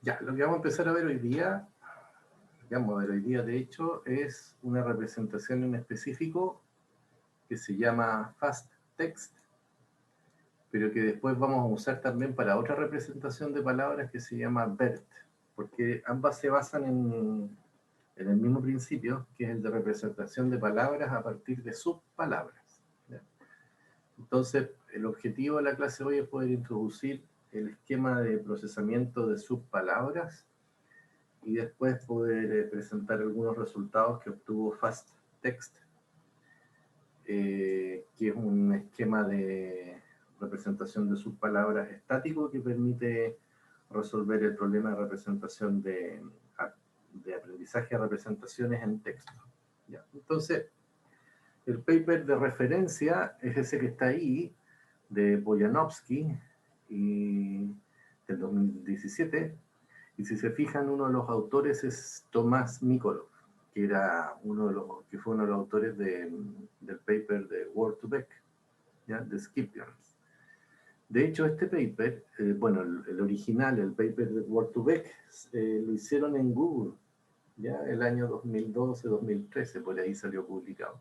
Ya, lo que vamos a empezar a ver hoy día, lo que vamos a ver hoy día de hecho, es una representación en específico que se llama Fast Text, pero que después vamos a usar también para otra representación de palabras que se llama BERT, porque ambas se basan en el mismo principio, que es el de representación de palabras a partir de subpalabras. ¿Ya? Entonces, el objetivo de la clase hoy es poder introducir el esquema de procesamiento de subpalabras y después poder presentar algunos resultados que obtuvo Fast Text, que es un esquema de representación de subpalabras estático que permite resolver el problema de representación de aprendizaje de representaciones en texto. ¿Ya? Entonces, el paper de referencia es ese que está ahí, de Boyanovsky, y del 2017, y si se fijan, uno de los autores es Tomás Mikolov, que era que fue uno de los autores del paper de Word2Vec, ¿ya? De Skip-Grams. De hecho, este paper, bueno, el original, el paper de Word2Vec, lo hicieron en Google, ya el año 2012-2013, por ahí salió publicado.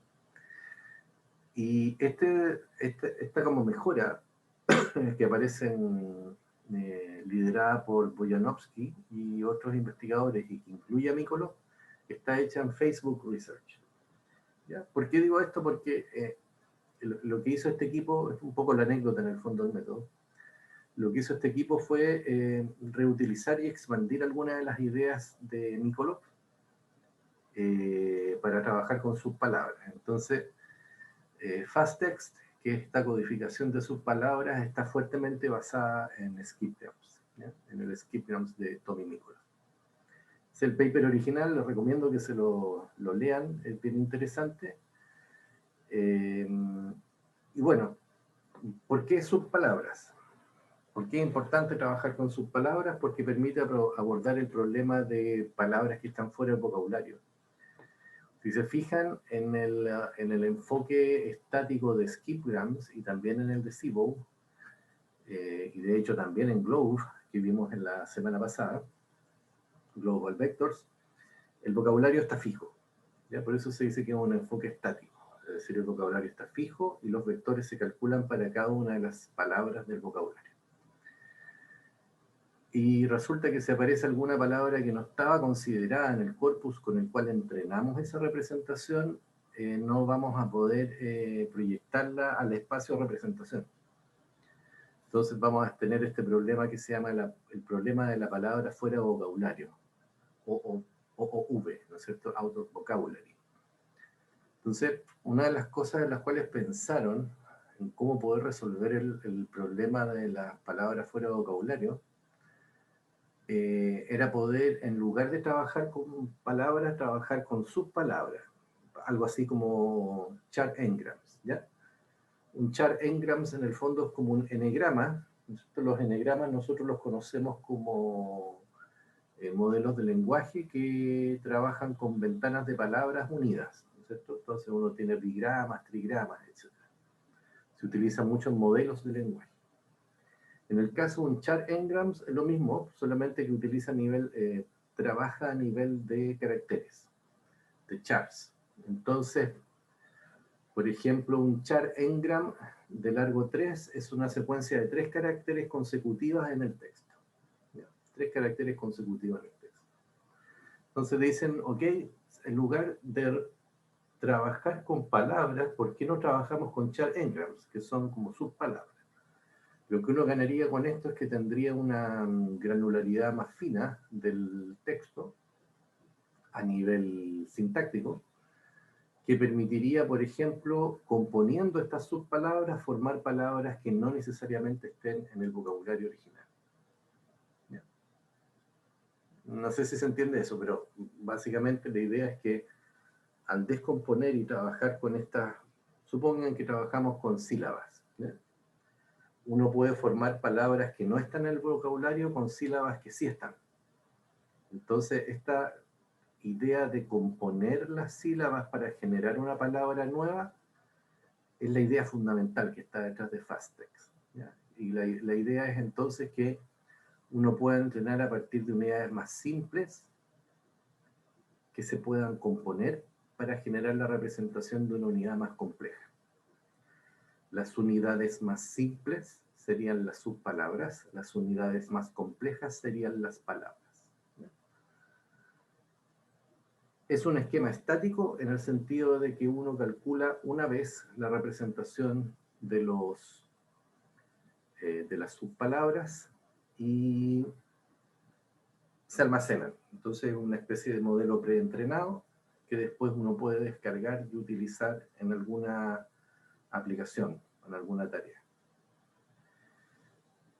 Y esta como mejora que aparece liderada por Boyanovsky y otros investigadores y que incluye a Mikolov, está hecha en Facebook Research. ¿Ya? ¿Por qué digo esto? Porque lo que hizo este equipo, es un poco la anécdota en el fondo del método, lo que hizo este equipo fue reutilizar y expandir algunas de las ideas de Mikolov para trabajar con sus palabras. Entonces, Fast Text, que es esta codificación de sus palabras, está fuertemente basada en Skip-Grams, en el Skip-Grams de Tommy Mikolov. Es el paper original, les recomiendo que se lo lean, es bien interesante. Y bueno, ¿por qué subpalabras? ¿Por qué es importante trabajar con subpalabras? Porque permite abordar el problema de palabras que están fuera del vocabulario. Si se fijan en el enfoque estático de Skip-Grams y también en el de SIBO, y de hecho también en Glove, que vimos en la semana pasada, Global Vectors, el vocabulario está fijo. ¿Ya? Por eso se dice que es un enfoque estático. Es decir, el vocabulario está fijo y los vectores se calculan para cada una de las palabras del vocabulario. Y resulta que si aparece alguna palabra que no estaba considerada en el corpus con el cual entrenamos esa representación, no vamos a poder proyectarla al espacio de representación. Entonces vamos a tener este problema que se llama el problema de la palabra fuera de vocabulario, o V, ¿no es cierto? Out of vocabulary. Entonces, una de las cosas en las cuales pensaron en cómo poder resolver el problema de las palabras fuera de vocabulario, era poder, en lugar de trabajar con palabras, trabajar con subpalabras. Algo así como char engrams, ¿ya? Un char engrams en el fondo es como un enegrama. Los enegramas nosotros los conocemos como modelos de lenguaje que trabajan con ventanas de palabras unidas, ¿no es cierto? Entonces uno tiene bigramas, trigramas, etc. Se utilizan muchos modelos de lenguaje. En el caso de un char engrams es lo mismo, solamente que utiliza trabaja a nivel de caracteres, de chars. Entonces, por ejemplo, un char engram de largo 3 es una secuencia de 3 caracteres consecutivas en el texto. ¿Ya? 3 caracteres consecutivos en el texto. Entonces dicen, ok, en lugar de trabajar con palabras, ¿por qué no trabajamos con char engrams, que son como subpalabras? Lo que uno ganaría con esto es que tendría una granularidad más fina del texto a nivel sintáctico, que permitiría, por ejemplo, componiendo estas subpalabras, formar palabras que no necesariamente estén en el vocabulario original. ¿Ya? No sé si se entiende eso, pero básicamente la idea es que al descomponer y trabajar con estas, supongan que trabajamos con sílabas, ¿ya? Uno puede formar palabras que no están en el vocabulario con sílabas que sí están. Entonces, esta idea de componer las sílabas para generar una palabra nueva es la idea fundamental que está detrás de Fast Text, ¿ya? Y la idea es entonces que uno puede entrenar a partir de unidades más simples que se puedan componer para generar la representación de una unidad más compleja. Las unidades más simples serían las subpalabras, las unidades más complejas serían las palabras. Es un esquema estático en el sentido de que uno calcula una vez la representación de las subpalabras y se almacenan. Entonces es una especie de modelo preentrenado que después uno puede descargar y utilizar en alguna aplicación, en alguna tarea.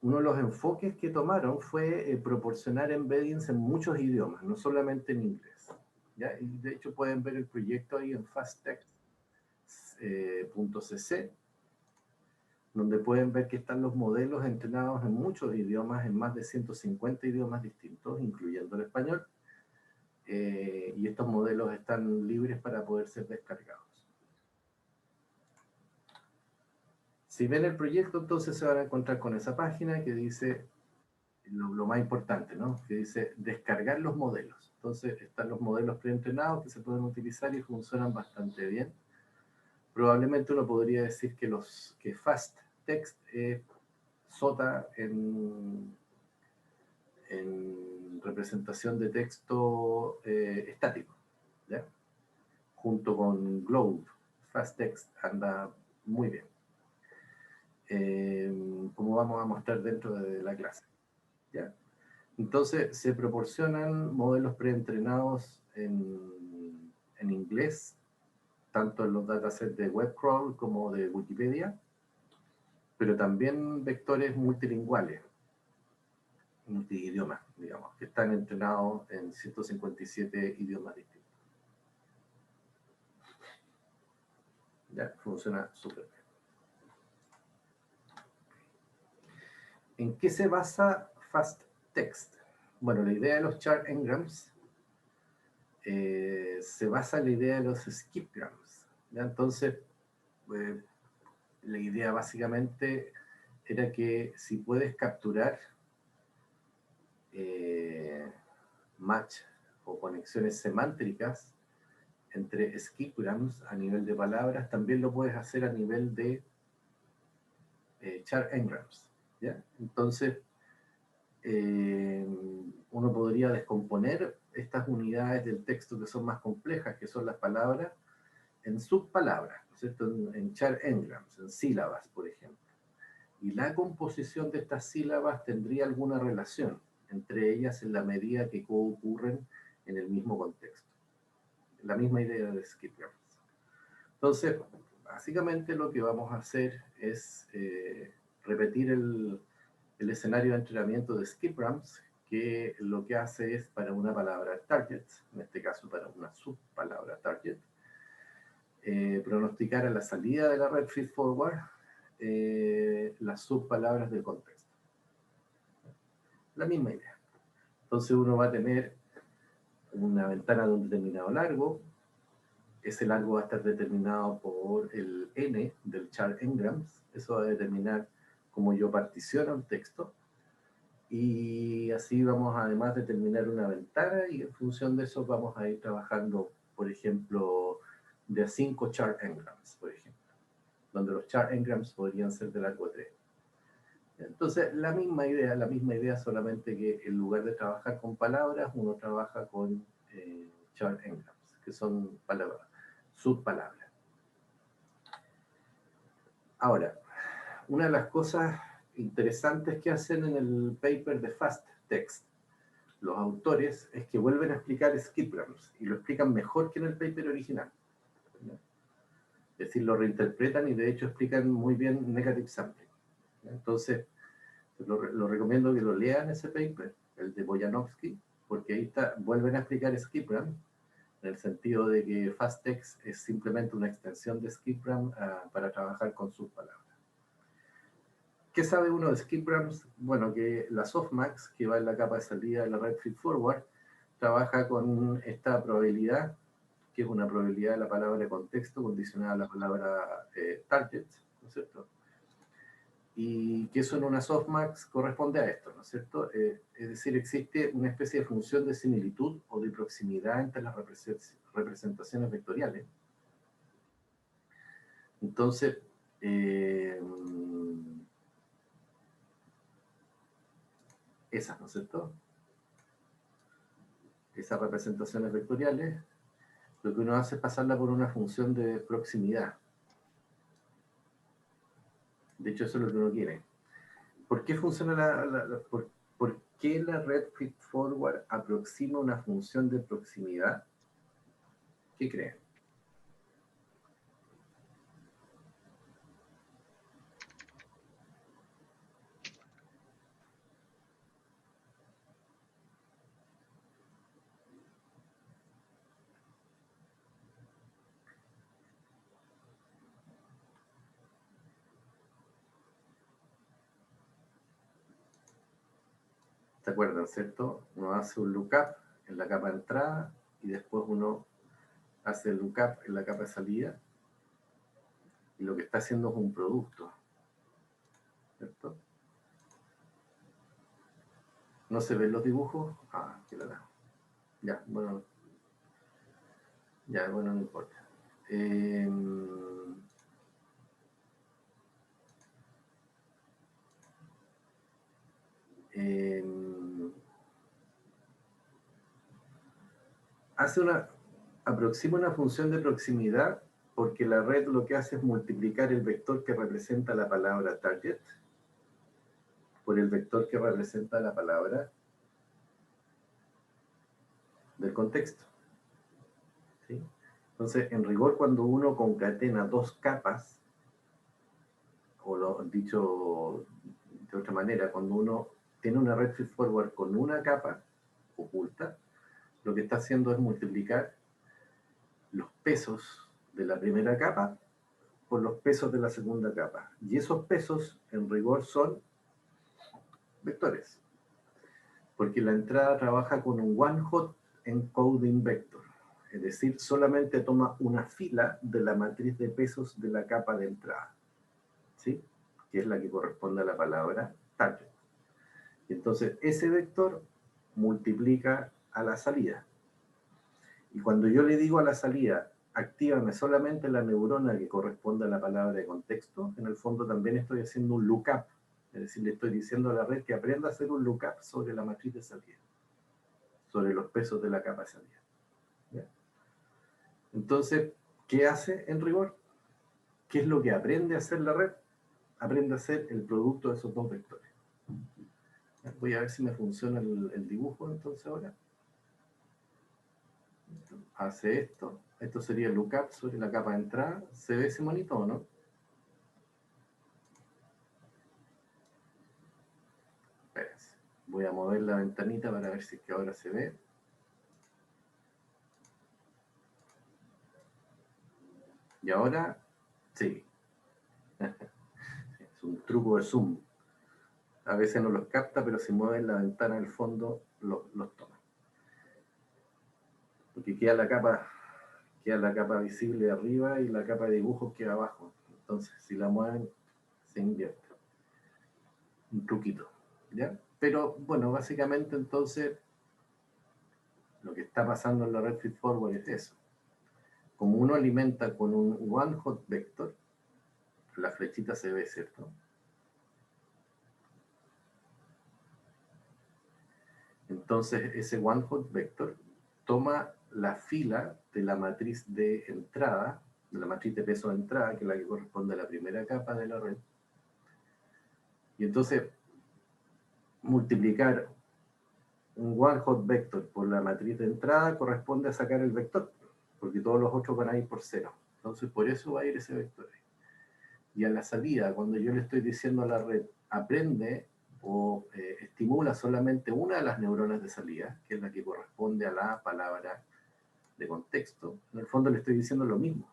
Uno de los enfoques que tomaron fue proporcionar embeddings en muchos idiomas, no solamente en inglés. ¿Ya? Y de hecho pueden ver el proyecto ahí en fasttext.cc, donde pueden ver que están los modelos entrenados en muchos idiomas, en más de 150 idiomas distintos, incluyendo el español, y estos modelos están libres para poder ser descargados. Si ven el proyecto, entonces se van a encontrar con esa página que dice lo más importante, ¿no? Que dice descargar los modelos. Entonces están los modelos preentrenados que se pueden utilizar y funcionan bastante bien. Probablemente uno podría decir que FastText es SOTA en representación de texto estático, ¿ya? Junto con Globe. FastText anda muy bien. Como vamos a mostrar dentro de la clase, ¿ya? Entonces, se proporcionan modelos preentrenados en inglés, tanto en los datasets de WebCrawl como de Wikipedia, pero también vectores multilingüales, multiidiomas, digamos, que están entrenados en 157 idiomas distintos. Ya, funciona súper bien. ¿En qué se basa FastText? Bueno, la idea de los chart engrams se basa en la idea de los skipgrams. ¿Ya? Entonces, la idea básicamente era que si puedes capturar match o conexiones semánticas entre skipgrams a nivel de palabras, también lo puedes hacer a nivel de chart engrams. ¿Ya? Entonces, uno podría descomponer estas unidades del texto que son más complejas, que son las palabras, en subpalabras, ¿no es cierto? En chart engrams, en sílabas, por ejemplo. Y la composición de estas sílabas tendría alguna relación entre ellas en la medida que coocurren en el mismo contexto. La misma idea de skipgrams. Entonces, básicamente lo que vamos a hacer es repetir el escenario de entrenamiento de skipgrams, que lo que hace es para una palabra target, en este caso para una subpalabra target, pronosticar a la salida de la red feedforward las subpalabras del contexto. La misma idea. Entonces uno va a tener una ventana de un determinado largo. Ese largo va a estar determinado por el n del chart engrams. Eso va a determinar cómo yo particiono el texto. Y así vamos a además determinar una ventana y en función de eso vamos a ir trabajando, por ejemplo, de a 5 chart engrams, por ejemplo, donde los chart engrams podrían ser de largo 3. Entonces, la misma idea, solamente que en lugar de trabajar con palabras, uno trabaja con chart engrams, que son palabras, subpalabras. Ahora, una de las cosas interesantes que hacen en el paper de FastText los autores es que vuelven a explicar skipgrams y lo explican mejor que en el paper original. ¿Ya? Es decir, lo reinterpretan y de hecho explican muy bien negative sampling. ¿Ya? Entonces, lo recomiendo que lo lean ese paper, el de Boyanovsky, porque ahí vuelven a explicar skipgram, en el sentido de que FastText es simplemente una extensión de skipgram para trabajar con sus palabras. ¿Qué sabe uno de skipgrams? Bueno, que la softmax, que va en la capa de salida de la red feedforward, trabaja con esta probabilidad, que es una probabilidad de la palabra contexto condicionada a la palabra target, ¿no es cierto? Y que eso en una softmax corresponde a esto, ¿no es cierto? Es decir, existe una especie de función de similitud o de proximidad entre las representaciones vectoriales. Entonces, esas, ¿no es cierto? Esas representaciones vectoriales, lo que uno hace es pasarla por una función de proximidad. De hecho, eso es lo que uno quiere. ¿Por qué funciona por qué la red feedforward aproxima una función de proximidad? ¿Qué creen? ¿Se acuerdan, cierto? Uno hace un lookup en la capa de entrada y después uno hace el lookup en la capa de salida y lo que está haciendo es un producto, ¿cierto? ¿No se ven los dibujos? Ah, qué lata. Ya, bueno, no importa. Aproxima una función de proximidad porque la red lo que hace es multiplicar el vector que representa la palabra target por el vector que representa la palabra del contexto. ¿Sí? Entonces, en rigor, cuando uno concatena dos capas, o lo dicho de otra manera, cuando uno tiene una red feedforward con una capa oculta, lo que está haciendo es multiplicar los pesos de la primera capa por los pesos de la segunda capa. Y esos pesos, en rigor, son vectores. Porque la entrada trabaja con un one-hot encoding vector. Es decir, solamente toma una fila de la matriz de pesos de la capa de entrada. ¿Sí? Que es la que corresponde a la palabra target. Y entonces, ese vector multiplica a la salida. Y cuando yo le digo a la salida, actívame solamente la neurona que corresponde a la palabra de contexto, en el fondo también estoy haciendo un lookup. Es decir, le estoy diciendo a la red que aprenda a hacer un lookup sobre la matriz de salida, sobre los pesos de la capa de salida. ¿Ya? Entonces, ¿qué hace en rigor? ¿Qué es lo que aprende a hacer la red? Aprende a hacer el producto de esos dos vectores. Voy a ver si me funciona el dibujo entonces ahora. Hace esto. Esto sería el lookup sobre la capa de entrada. ¿Se ve ese monito o no? Espérense. Voy a mover la ventanita para ver si es que ahora se ve. Y ahora, sí. Es un truco de zoom. A veces no los capta, pero si mueven la ventana del fondo, los toma. Porque queda la capa visible arriba y la capa de dibujos queda abajo. Entonces, si la mueven, se invierte. Un truquito, ¿ya? Pero, bueno, básicamente entonces, lo que está pasando en la red feedforward es eso. Como uno alimenta con un one-hot vector, la flechita se ve, ¿cierto? Entonces, ese one-hot vector toma la fila de la matriz de entrada, de la matriz de peso de entrada, que es la que corresponde a la primera capa de la red, y entonces multiplicar un one-hot vector por la matriz de entrada corresponde a sacar el vector, porque todos los otros van a ir por cero. Entonces, por eso va a ir ese vector. Y a la salida, cuando yo le estoy diciendo a la red, aprende o estimula solamente una de las neuronas de salida, que es la que corresponde a la palabra de contexto, en el fondo le estoy diciendo lo mismo.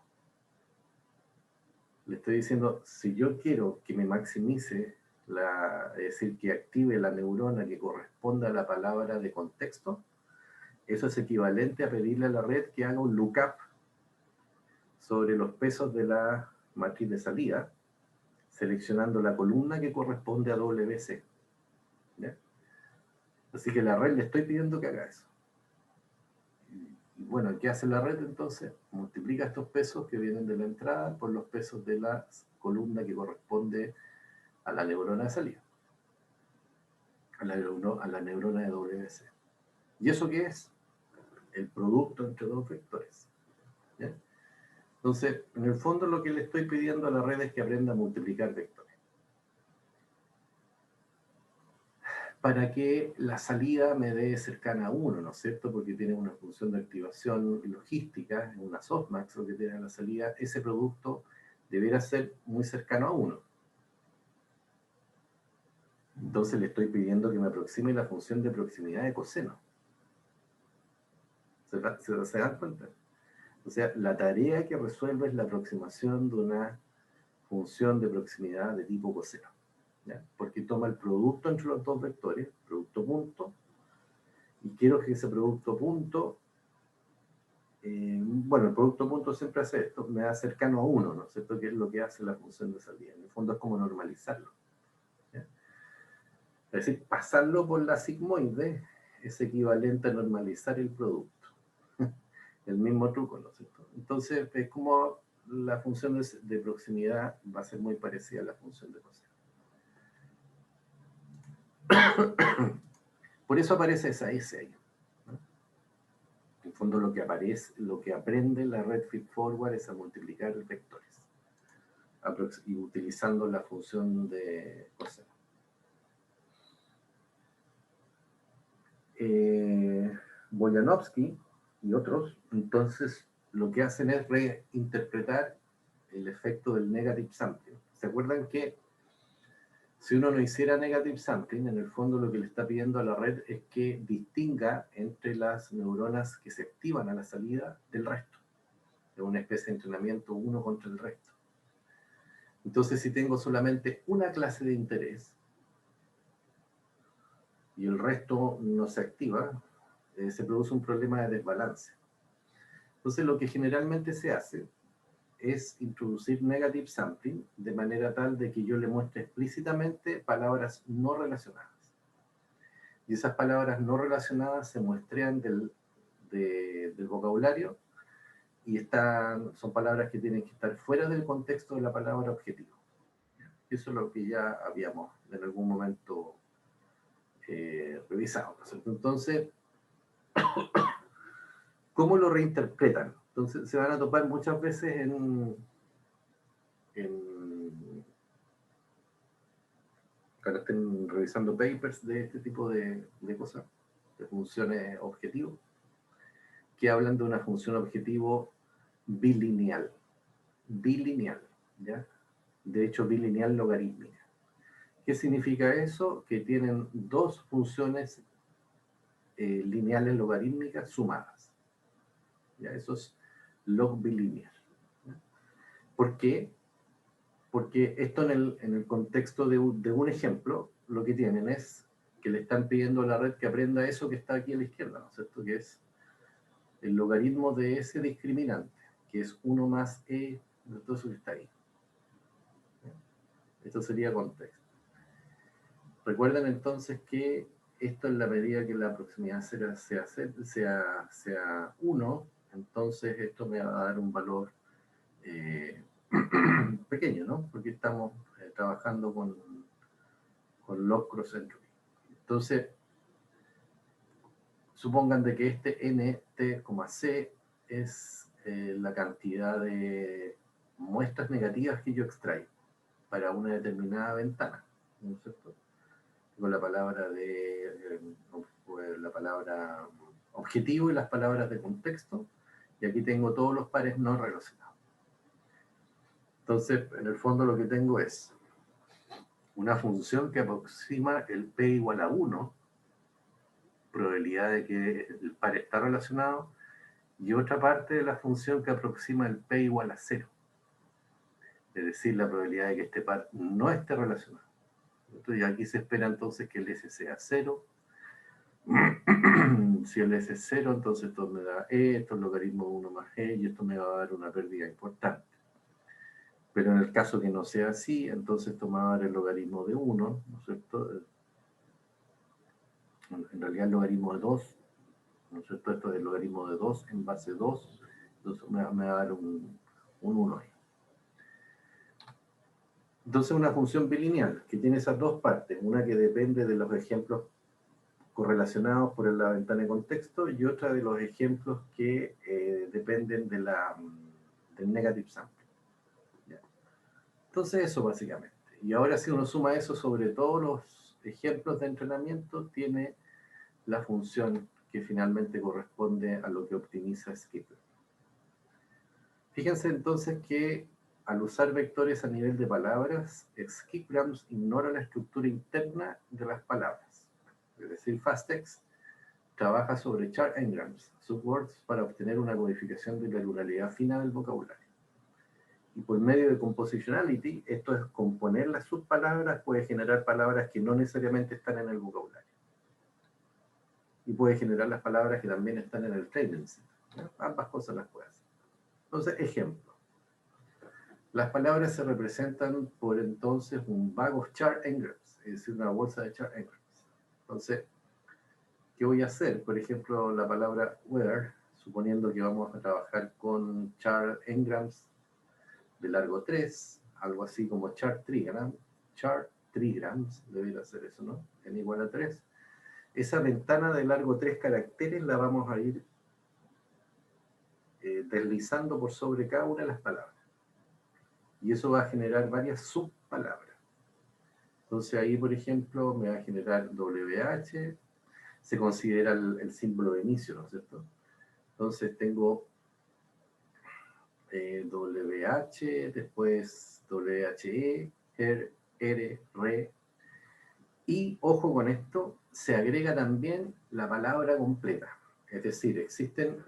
Le estoy diciendo, si yo quiero que me maximice, es decir, que active la neurona que corresponde a la palabra de contexto, eso es equivalente a pedirle a la red que haga un lookup sobre los pesos de la matriz de salida, seleccionando la columna que corresponde a WC. ¿Ya? Así que la red le estoy pidiendo que haga eso. Y bueno, ¿qué hace la red entonces? Multiplica estos pesos que vienen de la entrada por los pesos de la columna que corresponde a la neurona de salida, a la neurona de WC. ¿Y eso qué es? El producto entre dos vectores. ¿Ya? Entonces, en el fondo lo que le estoy pidiendo a la red es que aprenda a multiplicar vectores. Para que la salida me dé cercana a 1, ¿no es cierto? Porque tiene una función de activación logística, una softmax lo que tiene la salida, ese producto debería ser muy cercano a 1. Entonces le estoy pidiendo que me aproxime la función de proximidad de coseno. ¿Se dan cuenta? O sea, la tarea que resuelve es la aproximación de una función de proximidad de tipo coseno. ¿Ya? Porque toma el producto entre los dos vectores, producto punto, y quiero que ese producto punto, bueno, el producto punto siempre hace esto, me da cercano a 1, ¿no es cierto? Que es lo que hace la función de salida. En el fondo es como normalizarlo. ¿Ya? Es decir, pasarlo por la sigmoide es equivalente a normalizar el producto. El mismo truco, ¿no es cierto? Entonces, es como la función de proximidad va a ser muy parecida a la función de coseno. Por eso aparece esa S ahí. ¿No? En el fondo lo que aparece, lo que aprende la red feedforward es a multiplicar vectores y utilizando la función de coseno. Boyanovsky y otros, entonces, lo que hacen es reinterpretar el efecto del negative sampling. ¿Se acuerdan que si uno no hiciera negative sampling, en el fondo lo que le está pidiendo a la red es que distinga entre las neuronas que se activan a la salida del resto? Es una especie de entrenamiento uno contra el resto. Entonces, si tengo solamente una clase de interés y el resto no se activa, se produce un problema de desbalance. Entonces, lo que generalmente se hace es introducir negative sampling de manera tal de que yo le muestre explícitamente palabras no relacionadas. Y esas palabras no relacionadas se muestrean del vocabulario y son palabras que tienen que estar fuera del contexto de la palabra objetivo. Eso es lo que ya habíamos en algún momento revisado, ¿no es cierto? Entonces, ¿cómo lo reinterpretan? Entonces, se van a topar muchas veces cuando estén revisando papers de este tipo de cosas, de funciones objetivo, que hablan de una función objetivo bilineal. Bilineal, ¿ya? De hecho, bilineal logarítmica. ¿Qué significa eso? Que tienen dos funciones lineales logarítmicas sumadas. ¿Ya? Eso es log bilinear. ¿Por qué? Porque esto en el contexto de un ejemplo, lo que tienen es que le están pidiendo a la red que aprenda eso que está aquí a la izquierda, ¿no es cierto? Que es el logaritmo de ese discriminante, que es 1 más e de todo eso que está ahí. Esto sería contexto. Recuerden entonces que esto en la medida que la proximidad sea 1, entonces esto me va a dar un valor pequeño, ¿no? Porque estamos trabajando con log cross entropy. Entonces, supongan de que este nt, c es la cantidad de muestras negativas que yo extraigo para una determinada ventana, ¿no es cierto? Con la palabra la palabra objetivo y las palabras de contexto, y aquí tengo todos los pares no relacionados. Entonces, en el fondo lo que tengo es una función que aproxima el p igual a 1, probabilidad de que el par está relacionado, y otra parte de la función que aproxima el p igual a 0, es decir, la probabilidad de que este par no esté relacionado. Entonces, aquí se espera entonces que el S sea 0. Si el S es 0, entonces esto me da E, esto es logaritmo de 1 más E, y esto me va a dar una pérdida importante. Pero en el caso que no sea así, entonces tomar el logaritmo de 1, ¿no es cierto? En realidad el logaritmo de 2, ¿no es cierto? Esto es el logaritmo de 2 en base 2, entonces me va a dar un 1 ahí. Entonces una función bilineal que tiene esas dos partes, una que depende de los ejemplos correlacionados por la ventana de contexto y otra de los ejemplos que dependen de del negative sample. ¿Ya? Entonces eso básicamente. Y ahora si uno suma eso sobre todos los ejemplos de entrenamiento, tiene la función que finalmente corresponde a lo que optimiza Skipper. Fíjense entonces que al usar vectores a nivel de palabras, skipgrams ignora la estructura interna de las palabras. Es decir, fasttext trabaja sobre char engrams, subwords, para obtener una codificación de la pluralidad fina del vocabulario. Y por medio de compositionality, esto es componer las subpalabras, puede generar palabras que no necesariamente están en el vocabulario. Y puede generar las palabras que también están en el training set. Ambas cosas las puede hacer. Entonces, ejemplo. Las palabras se representan por entonces un bag of char engrams, es decir, una bolsa de char engrams. Entonces, ¿qué voy a hacer? Por ejemplo, la palabra where, suponiendo que vamos a trabajar con char engrams de largo 3, algo así como char trigrams, debería ser eso, ¿no? N igual a 3. Esa ventana de largo 3 caracteres la vamos a ir deslizando por sobre cada una de las palabras. Y eso va a generar varias subpalabras. Entonces ahí, por ejemplo, me va a generar WH, se considera el símbolo de inicio, ¿no es cierto? Entonces tengo WH, después WHE, R, RE, y ojo con esto, se agrega también la palabra completa. Es decir, existen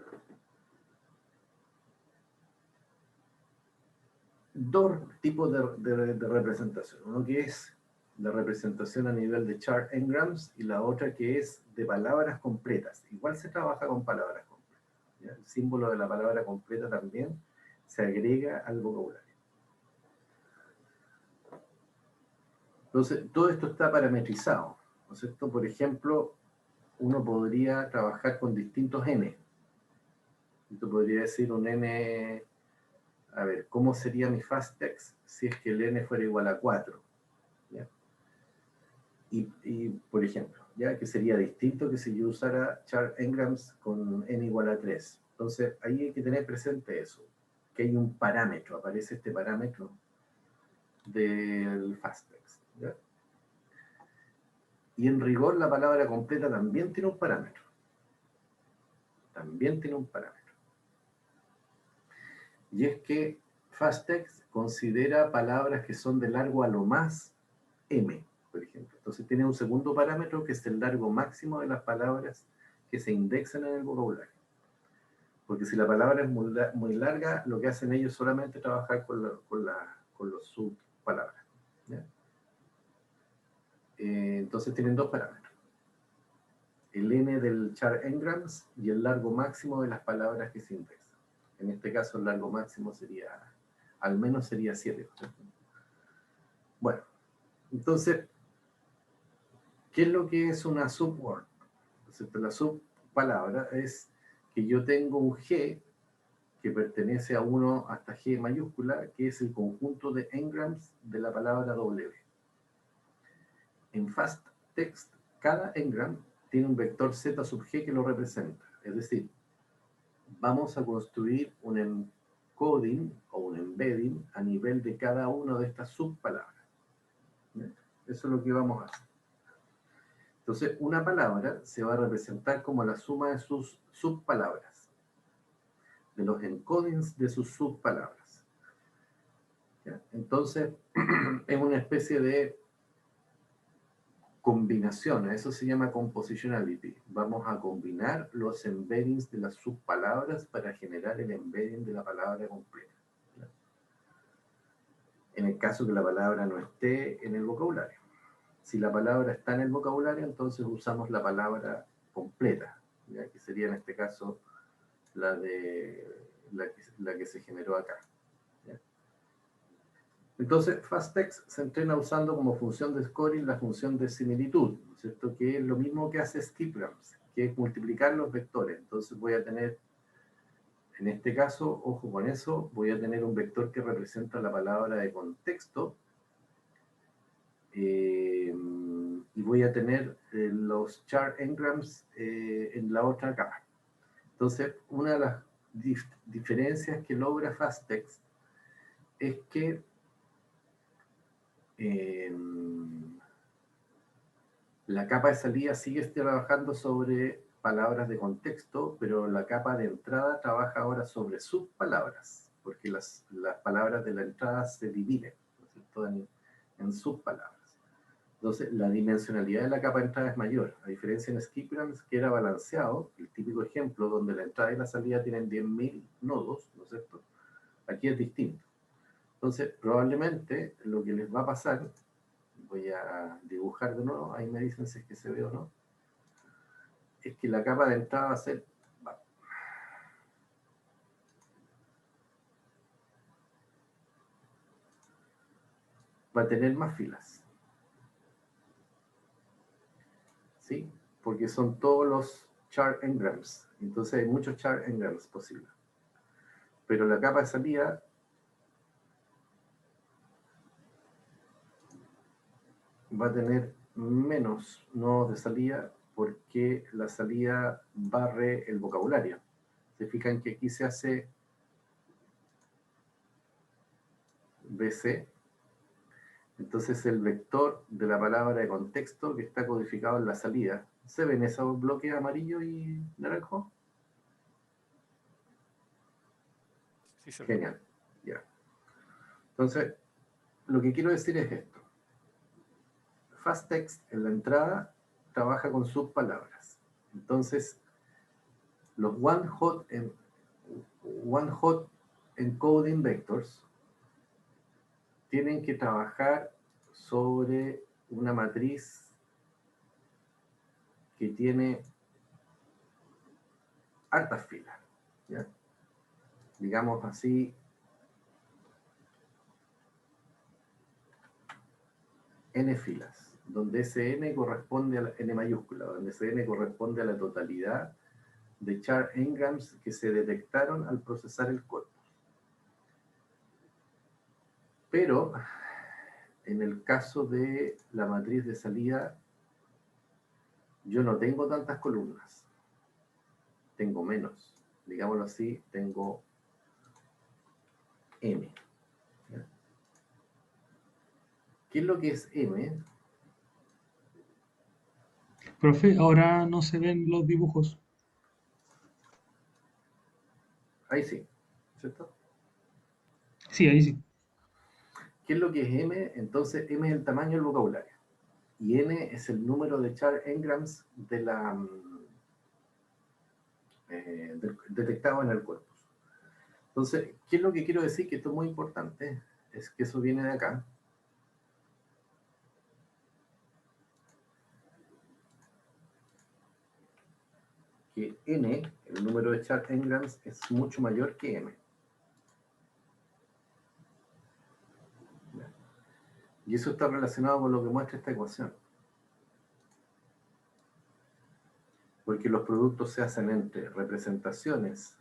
dos tipos de representación. Uno que es la representación a nivel de char engrams y la otra que es de palabras completas. Igual se trabaja con palabras completas. ¿Ya? El símbolo de la palabra completa también se agrega al vocabulario. Entonces, todo esto está parametrizado, ¿no es cierto? Por ejemplo, uno podría trabajar con distintos n. Esto podría decir un n, a ver, ¿cómo sería mi fasttext si es que el n fuera igual a 4? ¿Ya? Y, por ejemplo, ¿ya? Que sería distinto que si yo usara char engrams con n igual a 3. Entonces, ahí hay que tener presente eso, que hay un parámetro, aparece este parámetro del fasttext. ¿Ya? Y en rigor la palabra completa también tiene un parámetro. También tiene un parámetro. Y es que fasttext considera palabras que son de largo a lo más m, por ejemplo. Entonces tiene un segundo parámetro que es el largo máximo de las palabras que se indexan en el vocabulario. Porque si la palabra es muy larga, lo que hacen ellos solamente es trabajar con los subpalabras. ¿Ya? Entonces tienen dos parámetros. El n del char engrams y el largo máximo de las palabras que se indexan. En este caso el largo máximo sería, al menos sería 7. Bueno, entonces, ¿qué es lo que es una subword? Entonces, la subpalabra es que yo tengo un G que pertenece a 1 hasta G mayúscula, que es el conjunto de engrams de la palabra W. En fasttext, cada engram tiene un vector Z sub G que lo representa. Es decir, vamos a construir un encoding o un embedding a nivel de cada una de estas subpalabras. Eso es lo que vamos a hacer. Entonces, una palabra se va a representar como la suma de sus subpalabras, de los encodings de sus subpalabras. ¿Ya? Entonces, es una especie de combinación, eso se llama compositionality. Vamos a combinar los embeddings de las subpalabras para generar el embedding de la palabra completa. ¿Ya? En el caso que la palabra no esté en el vocabulario. Si la palabra está en el vocabulario, entonces usamos la palabra completa, ¿ya? Que sería en este caso la que se generó acá. ¿Ya? Entonces, fastText se entrena usando como función de scoring la función de similitud, ¿no es cierto? Que es lo mismo que hace skipgrams, que es multiplicar los vectores. Entonces voy a tener, en este caso, ojo con eso, voy a tener un vector que representa la palabra de contexto, y voy a tener los char engrams en la otra capa. Entonces, una de las diferencias que logra fastText es que la capa de salida sigue trabajando sobre palabras de contexto, pero la capa de entrada trabaja ahora sobre subpalabras, porque las palabras de la entrada se dividen, ¿no es cierto?, en subpalabras. Entonces, la dimensionalidad de la capa de entrada es mayor, a diferencia en Skipgrams, que era balanceado, el típico ejemplo donde la entrada y la salida tienen 10.000 nodos, ¿no es cierto? Aquí es distinto. Entonces, probablemente lo que les va a pasar, voy a dibujar de nuevo, ahí me dicen si es que se ve o no, es que la capa de entrada va a ser, va a tener más filas, ¿sí? Porque son todos los char engrams, entonces hay muchos char engrams posibles. Pero la capa de salida va a tener menos nodos de salida porque la salida barre el vocabulario. Se fijan que aquí se hace BC, entonces el vector de la palabra de contexto que está codificado en la salida. ¿Se ven esos bloques amarillo y naranjo? Sí, se ve. Genial, ya. Entonces, lo que quiero decir es esto. fastText en la entrada trabaja con subpalabras. Entonces, los one-hot encoding vectors tienen que trabajar sobre una matriz que tiene hartas filas, ¿ya? Digamos así, n filas, donde ese n corresponde a la n mayúscula, donde ese n corresponde a la totalidad de char engrams que se detectaron al procesar el corpus. Pero en el caso de la matriz de salida, yo no tengo tantas columnas, tengo menos, digámoslo así, tengo m. ¿Ya? ¿Qué es lo que es m? Profe, ahora no se ven los dibujos. Ahí sí, ¿cierto? Sí, ahí sí. ¿Qué es lo que es m? Entonces m es el tamaño del vocabulario y n es el número de char engrams de detectado en el corpus. Entonces, ¿qué es lo que quiero decir? Que esto es muy importante, es que eso viene de acá. Que n, el número de char engrams, es mucho mayor que m. Y eso está relacionado con lo que muestra esta ecuación. Porque los productos se hacen entre representaciones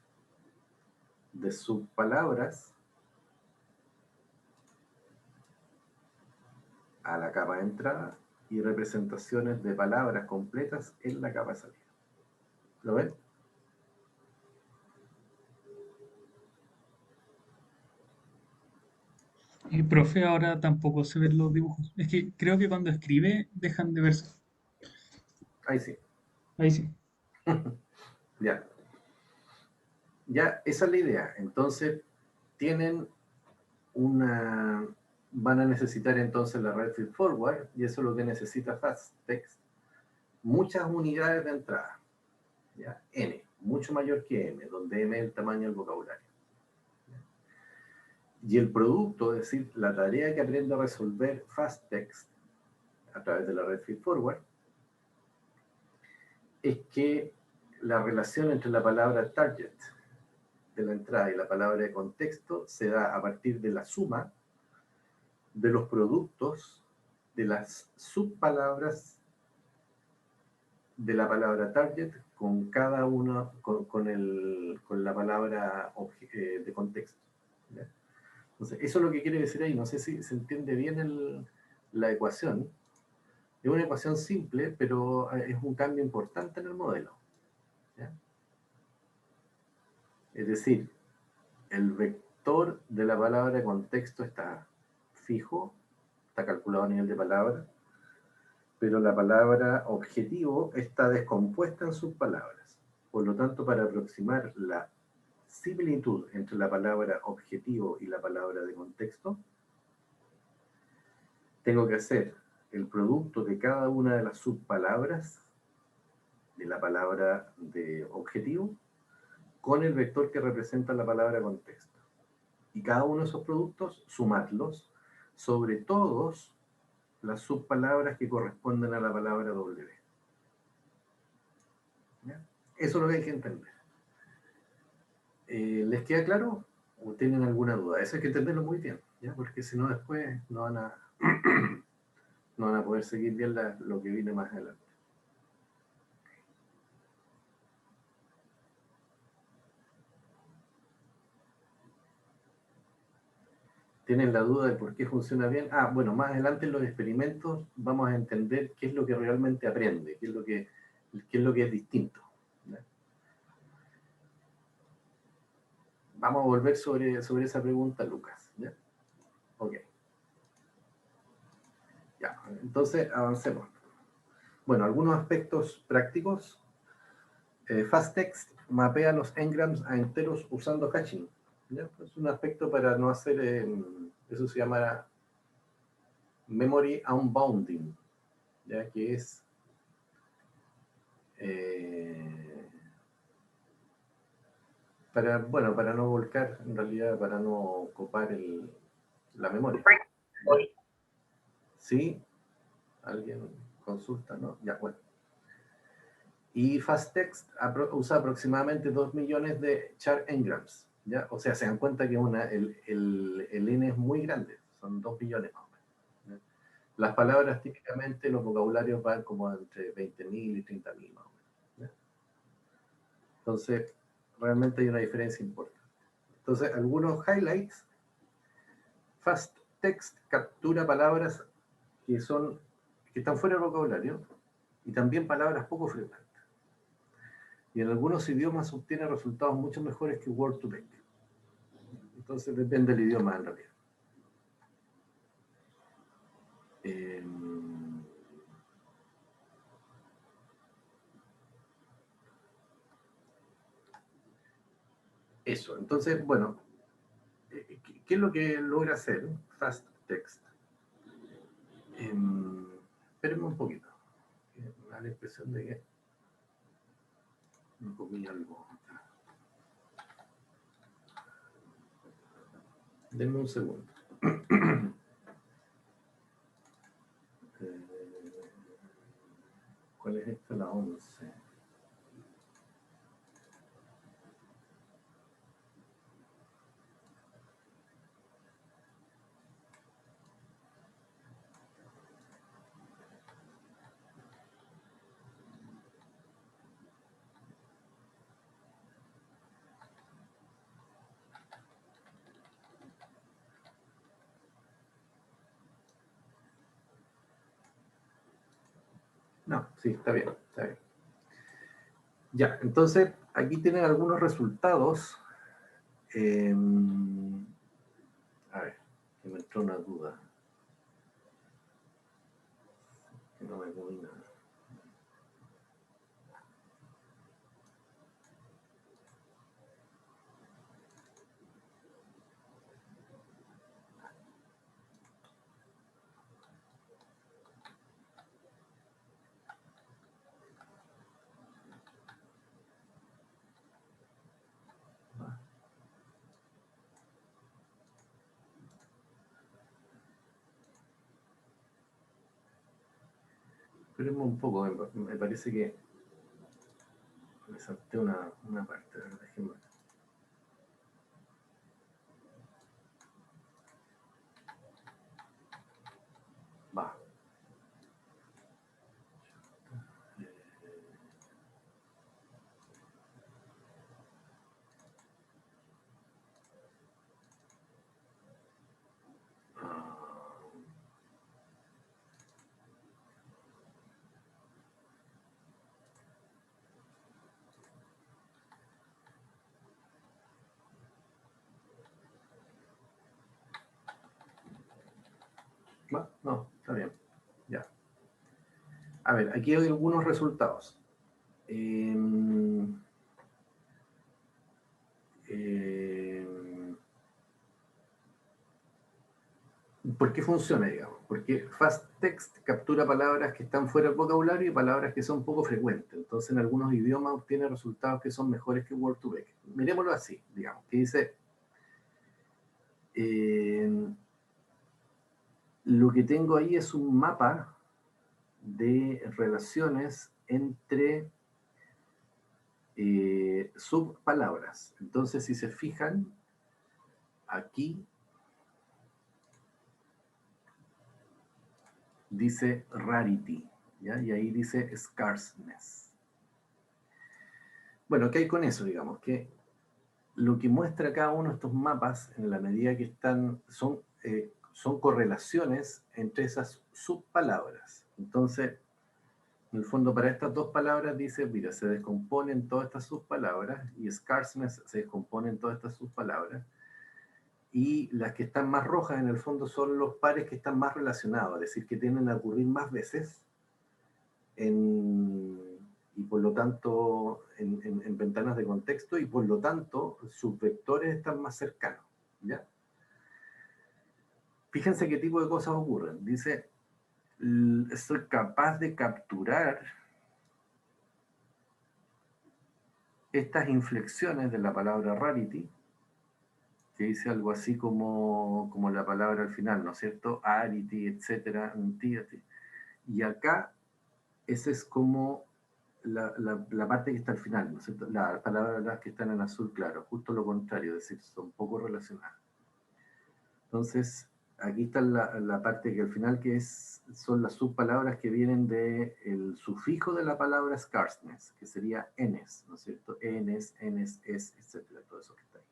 de subpalabras a la capa de entrada y representaciones de palabras completas en la capa de salida. ¿Lo ven? Profe, ahora tampoco se ven los dibujos. Es que creo que cuando escribe dejan de verse. Ahí sí. Ahí sí. Ya. Ya, esa es la idea. Entonces, tienen una... Van a necesitar entonces la red feed forward, y eso es lo que necesita fastText. Muchas unidades de entrada. ¿Ya? N, mucho mayor que M, donde M es el tamaño del vocabulario. Y el producto, es decir, la tarea que aprende a resolver fastText a través de la red feed forward, es que la relación entre la palabra target de la entrada y la palabra de contexto se da a partir de la suma de los productos de las subpalabras de la palabra target con cada una, con la palabra de contexto. ¿Ya? Entonces, eso es lo que quiere decir ahí. No sé si se entiende bien la ecuación. Es una ecuación simple, pero es un cambio importante en el modelo. ¿Ya? Es decir, el vector de la palabra contexto está fijo, está calculado a nivel de palabra, pero la palabra objetivo está descompuesta en sus palabras. Por lo tanto, para aproximar la similitud entre la palabra objetivo y la palabra de contexto, tengo que hacer el producto de cada una de las subpalabras de la palabra de objetivo con el vector que representa la palabra contexto. Y cada uno de esos productos, sumarlos sobre todas las subpalabras que corresponden a la palabra W. ¿Ya? Eso es lo que hay que entender. ¿Les queda claro? ¿O tienen alguna duda? Eso hay que entenderlo muy bien, ¿ya? Porque si no después no van a, no van a poder seguir bien lo que viene más adelante. ¿Tienen la duda de por qué funciona bien? Ah, bueno, más adelante en los experimentos vamos a entender qué es lo que realmente aprende, qué es lo que es distinto. ¿Ya? Vamos a volver sobre esa pregunta, Lucas. ¿Ya? Ok. Ya, entonces avancemos. Bueno, algunos aspectos prácticos. FastText mapea los engrams a enteros usando caching. ¿Ya? Es un aspecto para no hacer, eso se llama memory unbounding, ¿ya? Que es para no volcar, en realidad, para no ocupar la memoria. ¿Sí? ¿Alguien consulta? ¿No? Ya, bueno. Y FastText usa aproximadamente 2 millones de char engrams. ¿Ya? O sea, se dan cuenta que el N es muy grande, son 2 millones más o menos. ¿Ya? Las palabras típicamente, los vocabularios van como entre 20.000 y 30.000 más o menos. ¿Ya? Entonces, realmente hay una diferencia importante. Entonces, algunos highlights. FastText captura palabras que están fuera del vocabulario y también palabras poco frecuentes. Y en algunos idiomas obtiene resultados mucho mejores que Word2Vec. Entonces depende del idioma en realidad. Eso, entonces, bueno, ¿qué es lo que logra hacer FastText? Espérenme un poquito. Me da la impresión de que me comí algo. Denme un segundo. ¿Cuál es esta? La 11. No, sí, está bien, está bien. Ya, entonces aquí tienen algunos resultados. A ver, que me entró una duda. Que no me comí nada. Espérenme un poco, me parece que me salté una parte. Déjenme. No, está bien. Ya. A ver, aquí hay algunos resultados. ¿Por qué funciona, digamos? Porque Fast Text captura palabras que están fuera del vocabulario y palabras que son poco frecuentes. Entonces, en algunos idiomas obtiene resultados que son mejores que Word2Vec. Miremoslo así, digamos, que dice, lo que tengo ahí es un mapa de relaciones entre subpalabras. Entonces, si se fijan, aquí dice rarity, ¿ya? Y ahí dice scarceness. Bueno, ¿qué hay con eso? Digamos que lo que muestra cada uno de estos mapas, en la medida que son correlaciones entre esas subpalabras. Entonces, en el fondo, para estas dos palabras dice, mira, se descomponen todas estas subpalabras, y scarceness se descomponen todas estas subpalabras, y las que están más rojas, en el fondo, son los pares que están más relacionados, es decir, que tienden a ocurrir más veces, y por lo tanto, en ventanas de contexto, y por lo tanto, sus vectores están más cercanos, ¿ya? Fíjense qué tipo de cosas ocurren. Dice, soy capaz de capturar estas inflexiones de la palabra rarity, que dice algo así como la palabra al final, ¿no es cierto? Arity, etcétera, y acá, esa es como la parte que está al final, ¿no es cierto? Las palabras que están en azul claro, justo lo contrario, es decir, son poco relacionadas. Entonces, aquí está la parte que al final son las subpalabras que vienen del sufijo de la palabra scarceness, que sería enes, ¿no es cierto? Enes, enes, es, etcétera, todo eso que está ahí.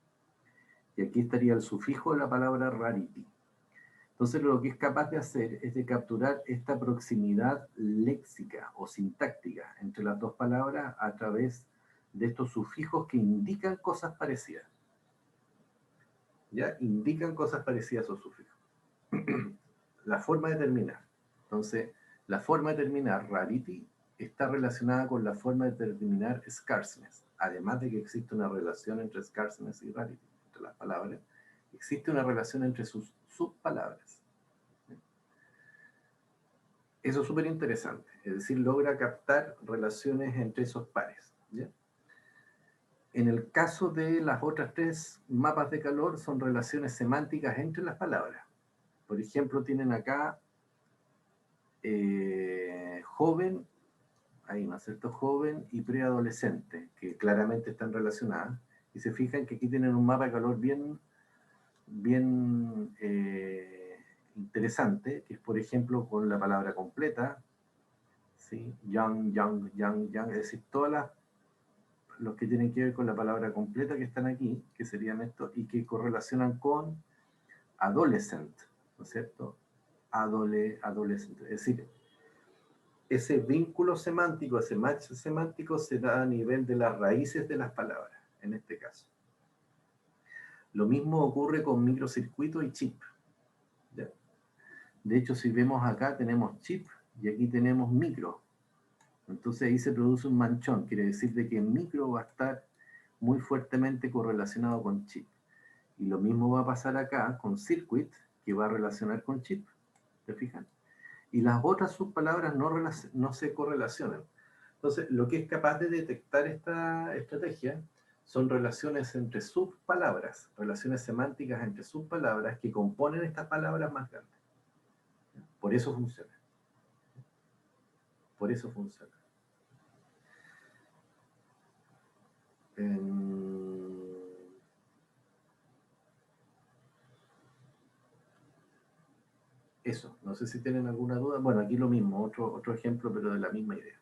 Y aquí estaría el sufijo de la palabra rarity. Entonces, lo que es capaz de hacer es de capturar esta proximidad léxica o sintáctica entre las dos palabras a través de estos sufijos que indican cosas parecidas. ¿Ya? Indican cosas parecidas a esos sufijos. La forma de terminar. Entonces, la forma de terminar, rarity, está relacionada con la forma de terminar scarceness. Además de que existe una relación entre scarceness y rarity, entre las palabras, existe una relación entre sus subpalabras. Eso es súper interesante. Es decir, logra captar relaciones entre esos pares. ¿Ya? En el caso de las otras tres mapas de calor, son relaciones semánticas entre las palabras. Por ejemplo, tienen acá joven, ahí, ¿no es cierto? Joven y preadolescente, que claramente están relacionadas. Y se fijan que aquí tienen un mapa de calor bien interesante, que es, por ejemplo, con la palabra completa, ¿sí? Young, young, young, young, es decir, los que tienen que ver con la palabra completa que están aquí, que serían estos, y que correlacionan con adolescent, ¿no es cierto? Adolescente. Es decir, ese vínculo semántico, ese match semántico se da a nivel de las raíces de las palabras, en este caso. Lo mismo ocurre con microcircuito y chip. ¿Ya? De hecho, si vemos acá, tenemos chip y aquí tenemos micro. Entonces ahí se produce un manchón, quiere decir de que micro va a estar muy fuertemente correlacionado con chip. Y lo mismo va a pasar acá con circuit, que va a relacionar con chip. ¿Te fijan? Y las otras subpalabras no se correlacionan. Entonces, lo que es capaz de detectar esta estrategia son relaciones entre subpalabras, relaciones semánticas entre subpalabras que componen estas palabras más grandes. Por eso funciona. Por eso funciona. Eso, no sé si tienen alguna duda. Bueno, aquí lo mismo, otro ejemplo, pero de la misma idea.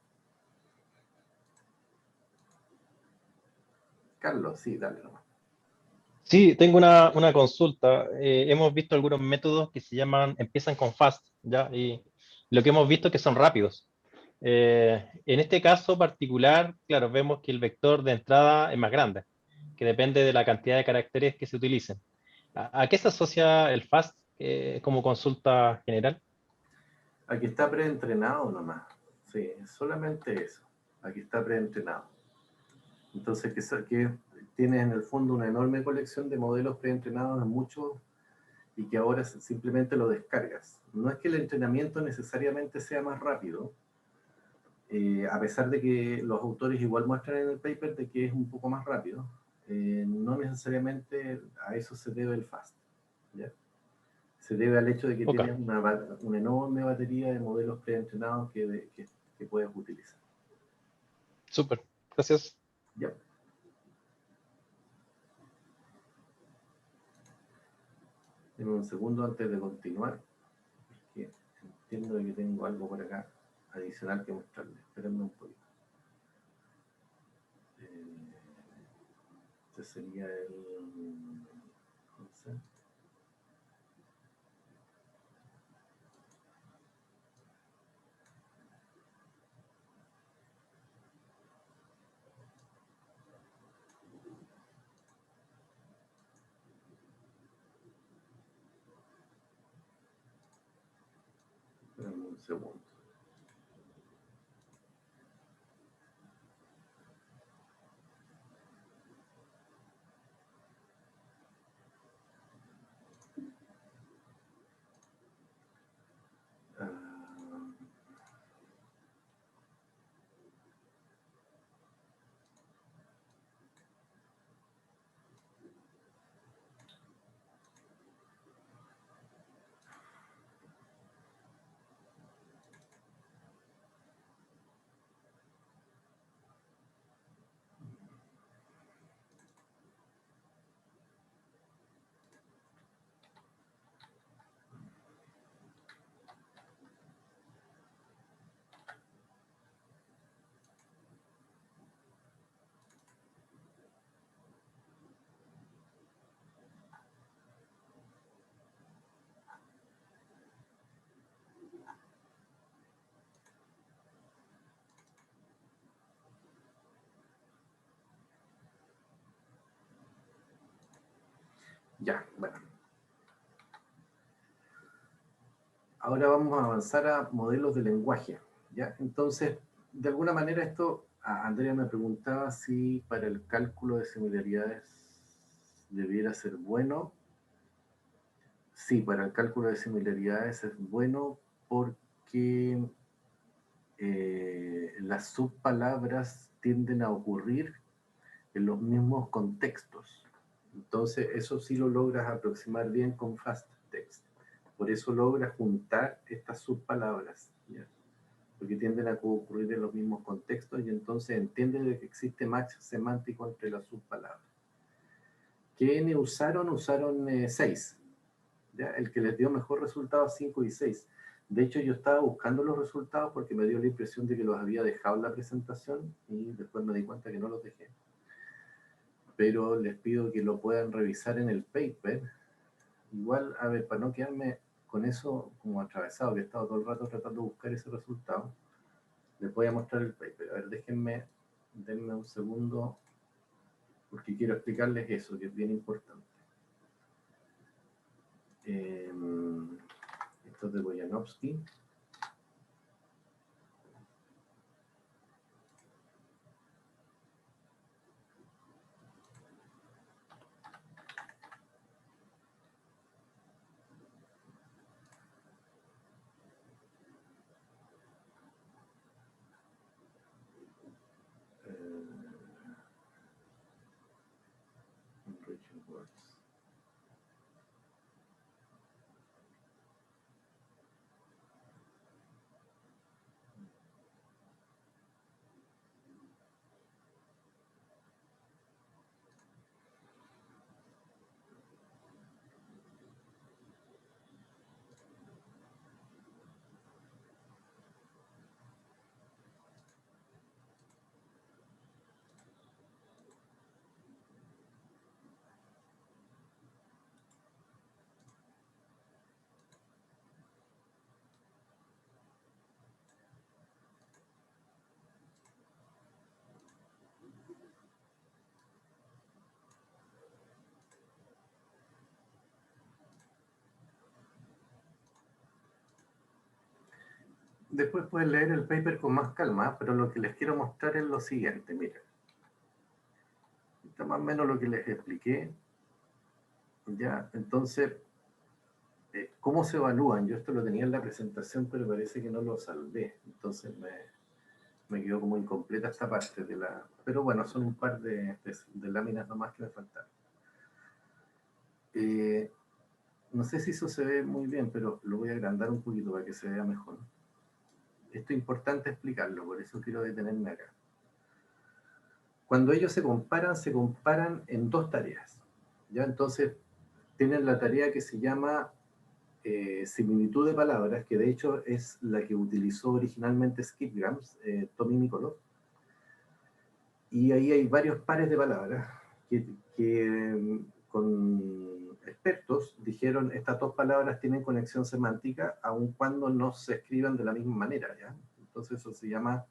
Carlos, sí, dale nomás. Sí, tengo una consulta. Hemos visto algunos métodos que empiezan con fast, ¿ya? Y lo que hemos visto es que son rápidos. En este caso particular, claro, vemos que el vector de entrada es más grande, que depende de la cantidad de caracteres que se utilicen. ¿A qué se asocia el fast como consulta general? Aquí está preentrenado nomás. Sí, solamente eso. Aquí está preentrenado. Entonces, que tienes en el fondo una enorme colección de modelos preentrenados en muchos y que ahora simplemente lo descargas. No es que el entrenamiento necesariamente sea más rápido, a pesar de que los autores igual muestran en el paper de que es un poco más rápido, no necesariamente a eso se debe el fast. ¿Ya? Se debe al hecho de que Ok, tienes una enorme batería de modelos preentrenados que puedes utilizar. súper. Gracias. ¿Ya? Deme un segundo antes de continuar, porque entiendo que tengo algo por acá adicional que mostrarles. Espérenme un poquito. Este sería el... no sé. Espérenme un segundo. Ah, ya, bueno. Ahora vamos a avanzar a modelos de lenguaje. ¿Ya? Entonces, de alguna manera esto, Andrea me preguntaba si para el cálculo de similaridades debiera ser bueno. Sí, para el cálculo de similaridades es bueno porque las subpalabras tienden a ocurrir en los mismos contextos. Entonces, eso sí lo logras aproximar bien con fast text. Por eso logras juntar estas subpalabras, ¿ya? Porque tienden a ocurrir en los mismos contextos y entonces entiendes de que existe match semántico entre las subpalabras. ¿Qué N usaron? Usaron 6. ¿Ya? El que les dio mejor resultado 5 y 6. De hecho, yo estaba buscando los resultados porque me dio la impresión de que los había dejado en la presentación y después me di cuenta que no los dejé. Pero les pido que lo puedan revisar en el paper. Igual, a ver, para no quedarme con eso como atravesado, que he estado todo el rato tratando de buscar ese resultado, les voy a mostrar el paper. A ver, denme un segundo, porque quiero explicarles eso, que es bien importante. Esto es de Boyanovsky. Enriching words. Después pueden leer el paper con más calma, pero lo que les quiero mostrar es lo siguiente, miren. Está más o menos lo que les expliqué. Ya, entonces, ¿cómo se evalúan? Yo esto lo tenía en la presentación, pero parece que no lo salvé. Entonces me quedó como incompleta esta parte de la... Pero bueno, son un par de láminas nomás que me faltaron. No sé si eso se ve muy bien, pero lo voy a agrandar un poquito para que se vea mejor. Esto es importante explicarlo, por eso quiero detenerme acá. Cuando ellos se comparan en dos tareas. ¿Ya? Entonces, tienen la tarea que se llama similitud de palabras, que de hecho es la que utilizó originalmente Skipgrams, Tommy Nicolò. Y ahí hay varios pares de palabras que con expertos dijeron estas dos palabras tienen conexión semántica aun cuando no se escriban de la misma manera, ¿ya? Entonces eso se llama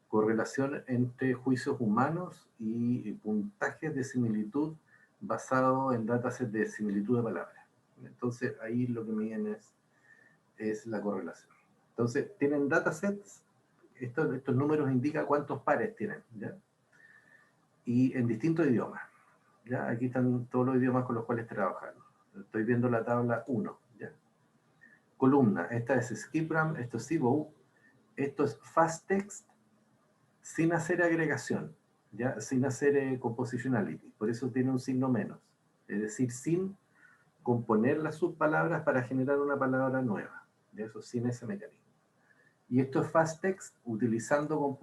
correlación entre juicios humanos y puntajes de similitud basado en datasets de similitud de palabras. Entonces ahí lo que miden es la correlación. Entonces tienen datasets, estos números indican cuántos pares tienen, ¿ya? Y en distintos idiomas. ¿Ya? Aquí están todos los idiomas con los cuales trabajan. Estoy viendo la tabla 1. ¿Ya? Columna, esta es Skipgram, esto es Sibo, esto es FastText sin hacer agregación, ¿ya? Sin hacer compositionality, por eso tiene un signo menos, es decir, sin componer las subpalabras para generar una palabra nueva, ¿ya? Eso sin ese mecanismo. Y esto es FastText utilizando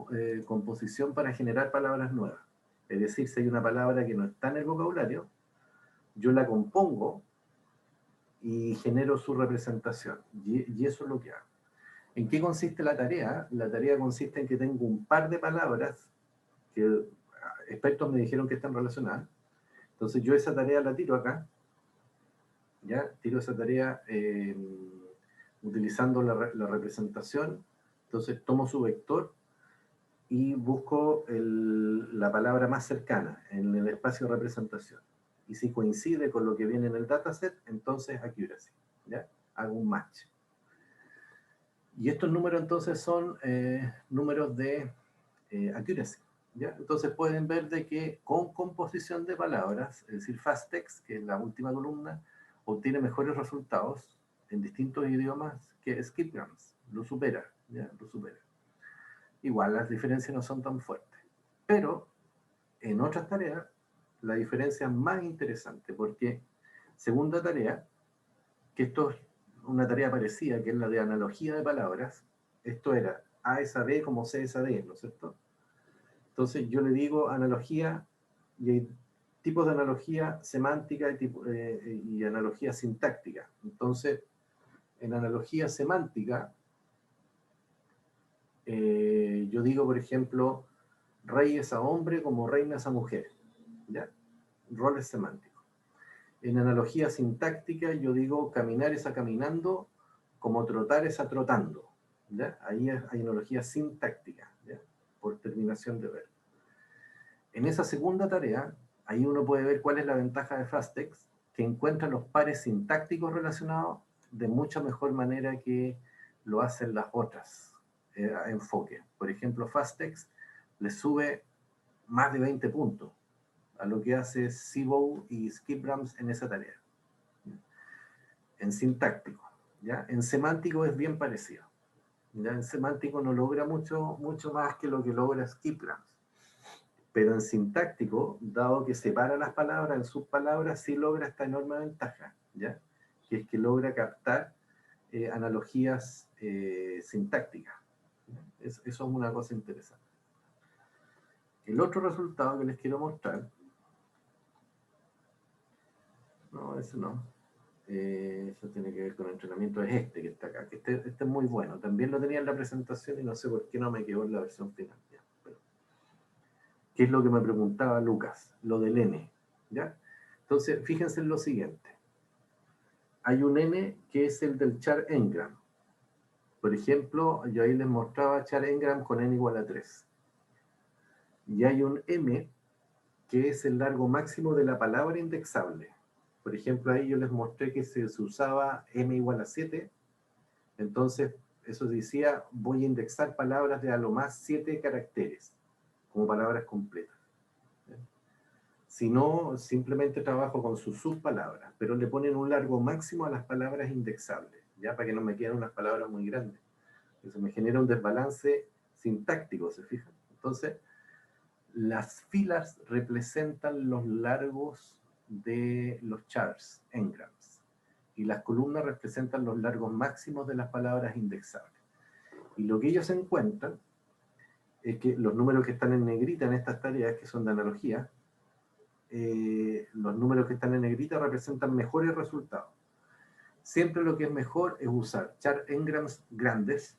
composición para generar palabras nuevas. Es decir, si hay una palabra que no está en el vocabulario, yo la compongo y genero su representación. Y eso es lo que hago. ¿En qué consiste la tarea? La tarea consiste en que tengo un par de palabras que expertos me dijeron que están relacionadas. Entonces yo esa tarea la tiro acá. ¿Ya? Tiro esa tarea utilizando la representación. Entonces tomo su vector y busco la palabra más cercana en el espacio de representación. Y si coincide con lo que viene en el dataset, entonces accuracy, ¿ya? Hago un match. Y estos números entonces son números de accuracy, ¿ya? Entonces pueden ver de que con composición de palabras, es decir, FastText, que es la última columna, obtiene mejores resultados en distintos idiomas que Skipgrams. Lo supera, ¿ya? Lo supera. Igual las diferencias no son tan fuertes. Pero en otras tareas, la diferencia es más interesante, porque segunda tarea, que esto es una tarea parecida, que es la de analogía de palabras, esto era A es a B como C es a D, ¿no es cierto? Entonces yo le digo analogía, y hay tipos de analogía semántica y analogía sintáctica. Entonces, en analogía semántica, yo digo, por ejemplo, rey es a hombre como reina es a mujer, ¿ya? Roles semánticos. En analogía sintáctica yo digo caminar es a caminando como trotar es a trotando, ¿ya? Ahí hay analogía sintáctica, ¿ya? Por terminación de verbo. En esa segunda tarea, ahí uno puede ver cuál es la ventaja de FastText, que encuentra los pares sintácticos relacionados de mucha mejor manera que lo hacen las otras enfoques. Por ejemplo, FastText le sube más de 20 puntos a lo que hace Sibo y Skipgrams en esa tarea. En sintáctico, ¿ya? En semántico es bien parecido. ¿Ya? En semántico no logra mucho más que lo que logra Skipgrams. Pero en sintáctico, dado que separa las palabras en subpalabras, sí logra esta enorme ventaja, ¿ya? Que es que logra captar analogías sintácticas. Eso es una cosa interesante. El otro resultado que les quiero mostrar, no, ese no, eso tiene que ver con entrenamiento, es este que está acá, que este es muy bueno, también lo tenía en la presentación y no sé por qué no me quedó en la versión final. ¿Qué es lo que me preguntaba Lucas? Lo del N, ¿ya? Entonces, fíjense en lo siguiente. Hay un N que es el del char engram. Por ejemplo, yo ahí les mostraba char engram con N igual a 3. Y hay un M que es el largo máximo de la palabra indexable. Por ejemplo, ahí yo les mostré que se usaba M igual a 7. Entonces, Eso decía, voy a indexar palabras de a lo más 7 caracteres, como palabras completas. Si no, simplemente trabajo con sus subpalabras, pero le ponen un largo máximo a las palabras indexables, ya para que no me queden unas palabras muy grandes. Eso me genera un desbalance sintáctico, ¿se fijan? Entonces, las filas representan los largos de los charts, engrams, y las columnas representan los largos máximos de las palabras indexables. Y lo que ellos encuentran es que los números que están en negrita en estas tareas, que son de analogía, los números que están en negrita representan mejores resultados. Siempre lo que es mejor es usar chart engrams grandes,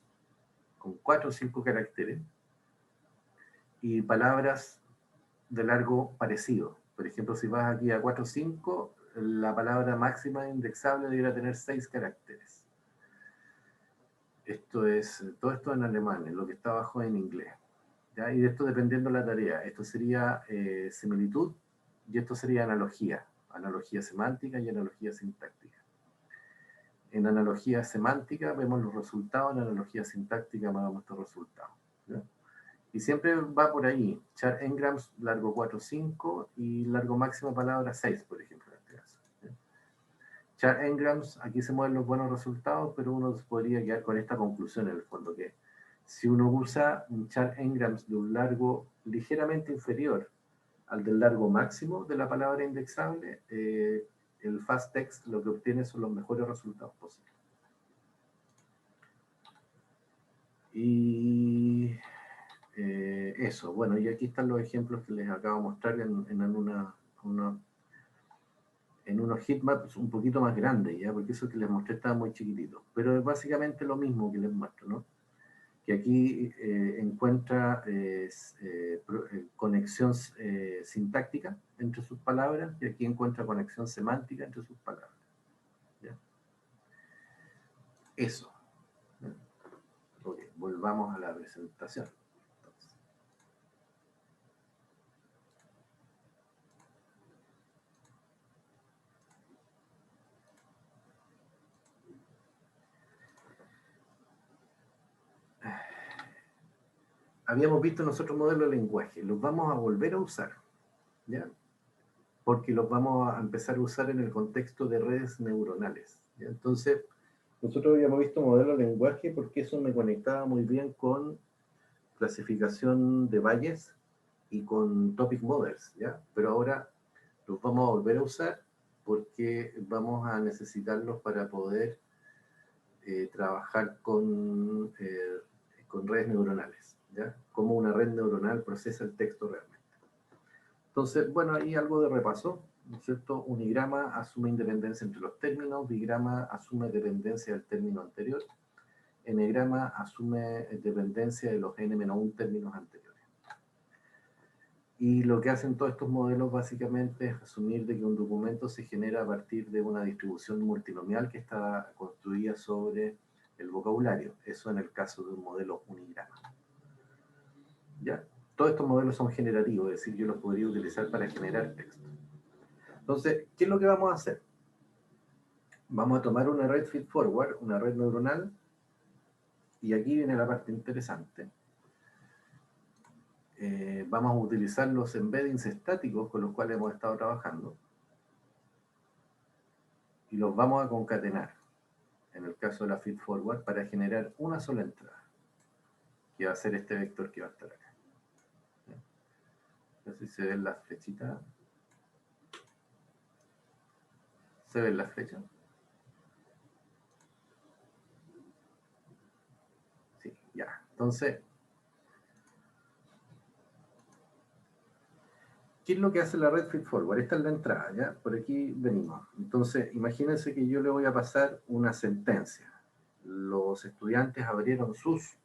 con 4 o 5 caracteres, y palabras de largo parecido. Por ejemplo, si vas aquí a 4 o 5, la palabra máxima indexable debería tener 6 caracteres. Todo esto en alemán, lo que está abajo en inglés. ¿Ya? Y esto dependiendo de la tarea. Esto sería similitud y esto sería analogía. Analogía semántica y analogía sintáctica. En analogía semántica vemos los resultados, en analogía sintáctica vemos estos resultados. ¿Ya? Y siempre va por ahí. Char engrams, largo 4 o 5 y largo máximo palabra 6, por ejemplo, en este caso. ¿Ya? Char engrams, aquí se mueven los buenos resultados, pero uno podría quedar con esta conclusión en el fondo, que si uno usa un char engrams de un largo ligeramente inferior al del largo máximo de la palabra indexable, el fast text lo que obtiene son los mejores resultados posibles. Y eso, bueno, y aquí están los ejemplos que les acabo de mostrar en unos heatmaps un poquito más grandes, ¿ya? Porque eso que les mostré estaba muy chiquitito. Pero es básicamente lo mismo que les muestro, ¿no? Que aquí encuentra conexión sintáctica entre sus palabras y aquí encuentra conexión semántica entre sus palabras. ¿Ya? Eso. ¿Ya? Ok, volvamos a la presentación. Entonces. Habíamos visto nosotros modelos de lenguaje, los vamos a volver a usar, ¿ya? Porque los vamos a empezar a usar en el contexto de redes neuronales, ¿ya? Entonces, nosotros habíamos visto modelos de lenguaje porque eso me conectaba muy bien con clasificación de Bayes y con topic models, ¿ya? Pero ahora los vamos a volver a usar porque vamos a necesitarlos para poder trabajar con redes neuronales, ¿ya? Cómo una red neuronal procesa el texto realmente. Entonces, bueno, ahí algo de repaso, ¿no es cierto? Unigrama asume independencia entre los términos, bigrama asume dependencia del término anterior, enegrama asume dependencia de los n-1 términos anteriores. Y lo que hacen todos estos modelos básicamente es asumir de que un documento se genera a partir de una distribución multinomial que está construida sobre el vocabulario. Eso en el caso de un modelo unigrama. ¿Ya? Todos estos modelos son generativos, es decir, yo los podría utilizar para generar texto. Entonces, ¿qué es lo que vamos a hacer? Vamos a tomar una red feedforward, una red neuronal, y aquí viene la parte interesante. Vamos a utilizar los embeddings estáticos con los cuales hemos estado trabajando y los vamos a concatenar, en el caso de la feedforward, para generar una sola entrada, que va a ser este vector que va a estar acá. No sé si se ven las flechitas. ¿Se ven las flechas? Sí, ya. Entonces, ¿qué es lo que hace la red feedforward? Esta es la entrada, ¿ya? Por aquí venimos. Entonces, imagínense que yo le voy a pasar una sentencia. Los estudiantes abrieron sus...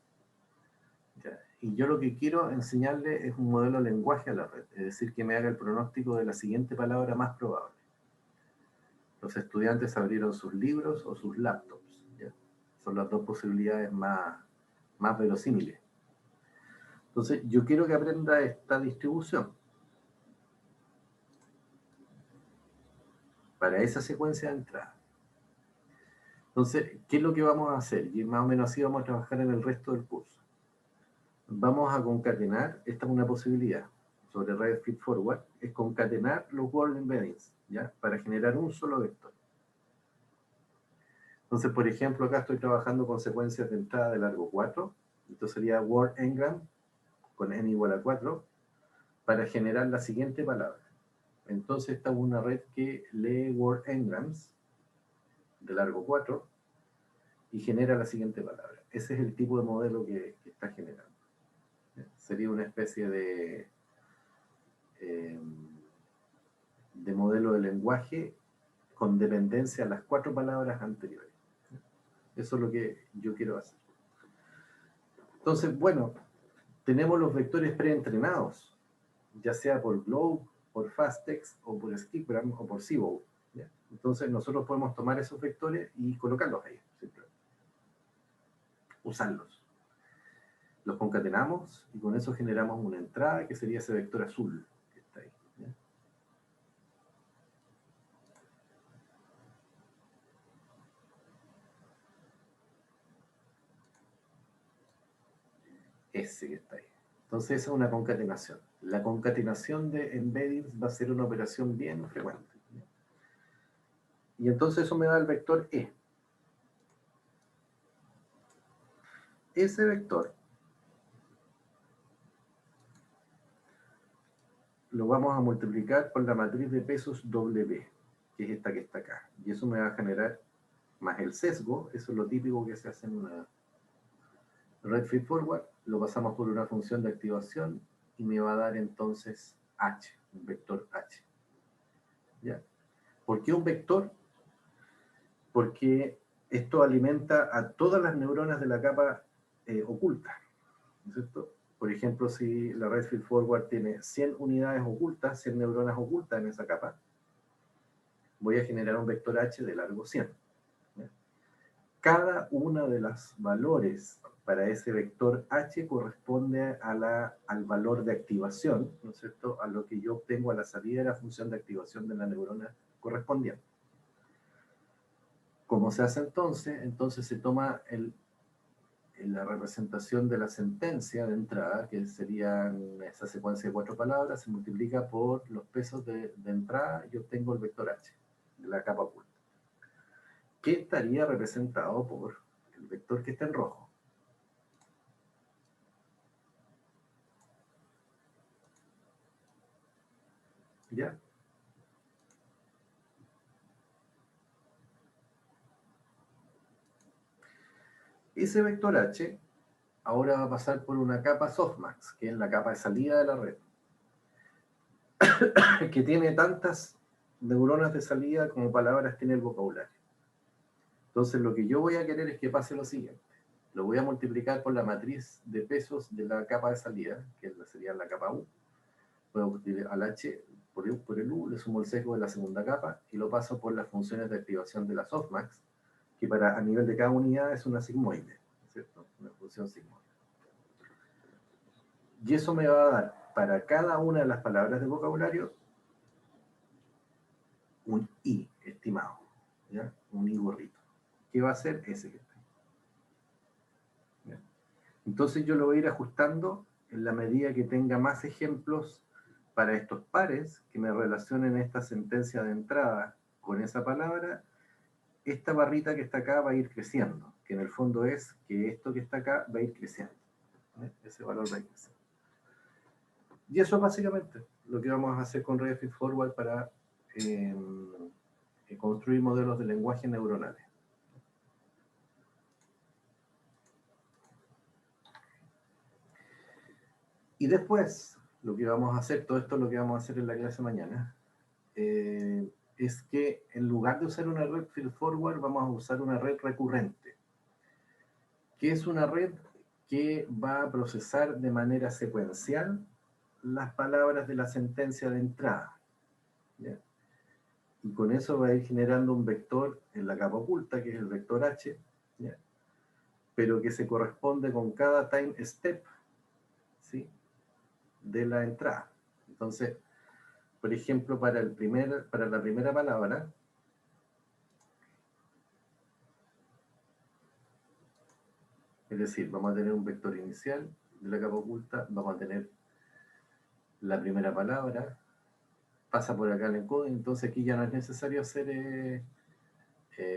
¿ya? Y yo lo que quiero enseñarle es un modelo de lenguaje a la red, es decir, que me haga el pronóstico de la siguiente palabra más probable. Los estudiantes abrieron sus libros o sus laptops, ¿ya? Son las dos posibilidades más verosímiles. Entonces, yo quiero que aprenda esta distribución. Para esa secuencia de entrada. Entonces, ¿qué es lo que vamos a hacer? Y más o menos así vamos a trabajar en el resto del curso. Vamos a concatenar, esta es una posibilidad sobre Red Feed Forward, es concatenar los word embeddings, ¿ya? Para generar un solo vector. Entonces, por ejemplo, acá estoy trabajando con secuencias de entrada de largo 4, esto sería word engram con n igual a 4, para generar la siguiente palabra. Entonces, esta es una red que lee word engrams de largo 4 y genera la siguiente palabra. Ese es el tipo de modelo que está generando. Sería una especie de modelo de lenguaje con dependencia a las 4 palabras anteriores. Eso es lo que yo quiero hacer. Entonces, bueno, tenemos los vectores preentrenados, ya sea por Globe, por Fastex, o por Skipgram, o por Seabow. Entonces, nosotros podemos tomar esos vectores y colocarlos ahí, simplemente. Usarlos. Los concatenamos y con eso generamos una entrada que sería ese vector azul que está ahí. ¿Ya? Ese que está ahí. Entonces esa es una concatenación. La concatenación de embeddings va a ser una operación bien frecuente. ¿Ya? Y entonces eso me da el vector E. Ese vector lo vamos a multiplicar por la matriz de pesos W, que es esta que está acá. Y eso me va a generar más el sesgo, eso es lo típico que se hace en una Red Feed Forward, lo pasamos por una función de activación y me va a dar entonces H, un vector H. ¿Ya? ¿Por qué un vector? Porque esto alimenta a todas las neuronas de la capa oculta, ¿no es cierto? Por ejemplo, si la Red Feed Forward tiene 100 unidades ocultas, 100 neuronas ocultas en esa capa, voy a generar un vector H de largo 100. ¿Ya? Cada una de los valores para ese vector H corresponde al valor de activación, ¿no es cierto?, a lo que yo obtengo a la salida de la función de activación de la neurona correspondiente. ¿Cómo se hace entonces? Entonces se toma la representación de la sentencia de entrada, que sería esa secuencia de 4 palabras, se multiplica por los pesos de entrada y obtengo el vector H de la capa oculta, que estaría representado por el vector que está en rojo. ¿Ya? Ese vector H ahora va a pasar por una capa softmax, que es la capa de salida de la red, que tiene tantas neuronas de salida como palabras tiene el vocabulario. Entonces lo que yo voy a querer es que pase lo siguiente. Lo voy a multiplicar por la matriz de pesos de la capa de salida, que sería la capa U. Puedo al H por el U, le sumo el sesgo de la segunda capa y lo paso por las funciones de activación de la softmax, que a nivel de cada unidad es una sigmoide, ¿cierto? Una función sigmoide. Y eso me va a dar para cada una de las palabras de vocabulario un I estimado, ¿ya? Un I gorrito. ¿Qué va a ser? Ese que está ahí. ¿Ya? Entonces yo lo voy a ir ajustando en la medida que tenga más ejemplos para estos pares que me relacionen esta sentencia de entrada con esa palabra. Esta barrita que está acá va a ir creciendo, que en el fondo es que esto que está acá va a ir creciendo. Ese valor va a ir creciendo. Y eso es básicamente lo que vamos a hacer con Red Feed Forward para construir modelos de lenguaje neuronales. Y después, lo que vamos a hacer, todo esto es lo que vamos a hacer en la clase mañana, es que en lugar de usar una red feed forward, vamos a usar una red recurrente, que es una red que va a procesar de manera secuencial las palabras de la sentencia de entrada. ¿Ya? Y con eso va a ir generando un vector en la capa oculta, que es el vector H, ¿ya? Pero que se corresponde con cada time step, ¿sí?, de la entrada. Entonces, por ejemplo, para la primera palabra, Es decir, vamos a tener un vector inicial de la capa oculta, vamos a tener la primera palabra, pasa por acá el encoding, entonces aquí ya no es necesario hacer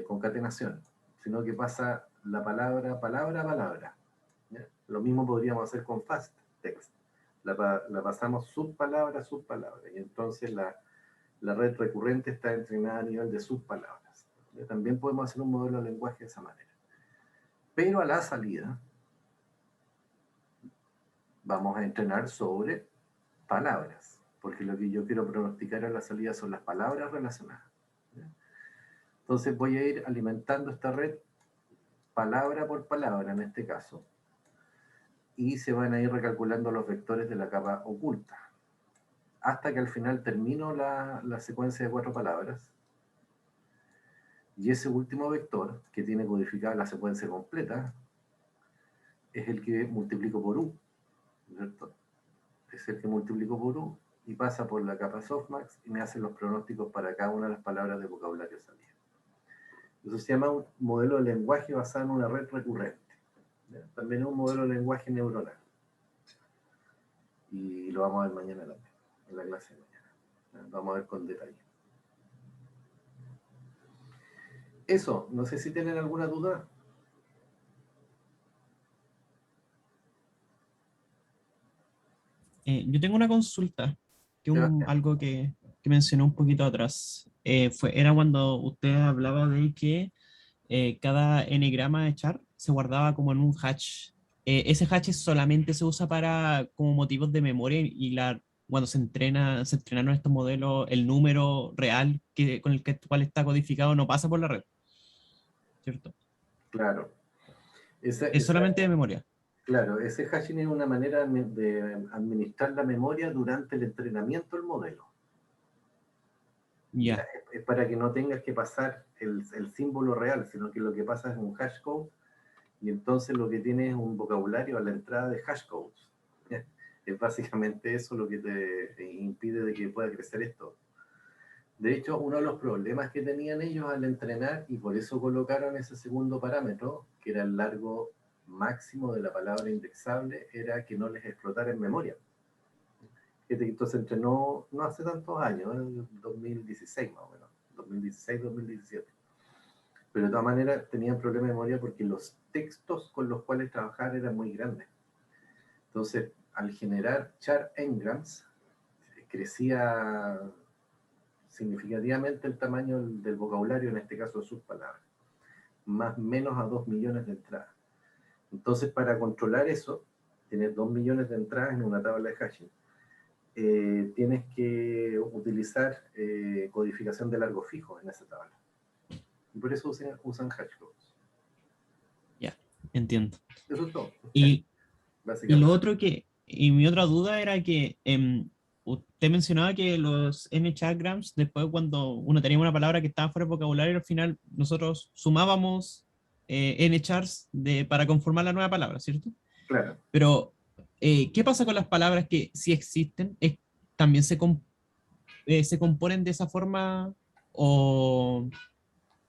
concatenación, sino que pasa la palabra, palabra, palabra. ¿Ya? Lo mismo podríamos hacer con fast text. La pasamos subpalabra, subpalabra, y entonces la red recurrente está entrenada a nivel de subpalabras. También podemos hacer un modelo de lenguaje de esa manera. Pero a la salida vamos a entrenar sobre palabras, porque lo que yo quiero pronosticar a la salida son las palabras relacionadas. ¿Ya? Entonces voy a ir alimentando esta red palabra por palabra en este caso, y se van a ir recalculando los vectores de la capa oculta, hasta que al final termino la secuencia de 4 palabras, y ese último vector, que tiene codificada la secuencia completa, es el que multiplico por U, ¿cierto? Es el que multiplico por U, y pasa por la capa softmax, y me hace los pronósticos para cada una de las palabras de vocabulario salida. Eso se llama un modelo de lenguaje basado en una red recurrente. ¿Ya? También es un modelo de lenguaje neuronal. Y lo vamos a ver mañana también, en la clase de mañana. ¿Ya? Vamos a ver con detalle. Eso, no sé si tienen alguna duda. Yo tengo una consulta, que Sebastián. algo que mencionó un poquito atrás. Era cuando usted hablaba de que cada n-grama de char se guardaba como en un hash. Ese hash solamente se usa para como motivos de memoria y cuando se entrenaron estos modelos, el número real con el cual está codificado no pasa por la red, ¿cierto? Claro. Es solamente de memoria. Claro, ese hashing es una manera de administrar la memoria durante el entrenamiento del modelo. Ya. Es para que no tengas que pasar el símbolo real, sino que lo que pasa es un hashcode, y entonces lo que tiene es un vocabulario a la entrada de hashcodes. Es básicamente eso lo que te impide de que pueda crecer esto. De hecho, uno de los problemas que tenían ellos al entrenar, y por eso colocaron ese segundo parámetro, que era el largo máximo de la palabra indexable, era que no les explotara en memoria. Esto se entrenó no hace tantos años, en 2016 más o menos, 2016-2017. Pero de todas maneras tenían problemas de memoria porque los textos con los cuales trabajar eran muy grandes. Entonces, al generar char engrams, crecía significativamente el tamaño del vocabulario, en este caso de sus palabras, más o menos a 2 millones de entradas. Entonces, para controlar eso, tienes 2 millones de entradas en una tabla de hashing, tienes que utilizar codificación de largo fijo en esa tabla. Y por eso usan hashcodes. Ya, entiendo. Eso es todo. Y lo otro y mi otra duda era que usted mencionaba que los n-chargrams, después cuando uno tenía una palabra que estaba fuera del vocabulario, al final nosotros sumábamos n-chars para conformar la nueva palabra, ¿cierto? Claro. Pero, ¿qué pasa con las palabras que sí existen? ¿También se componen de esa forma? O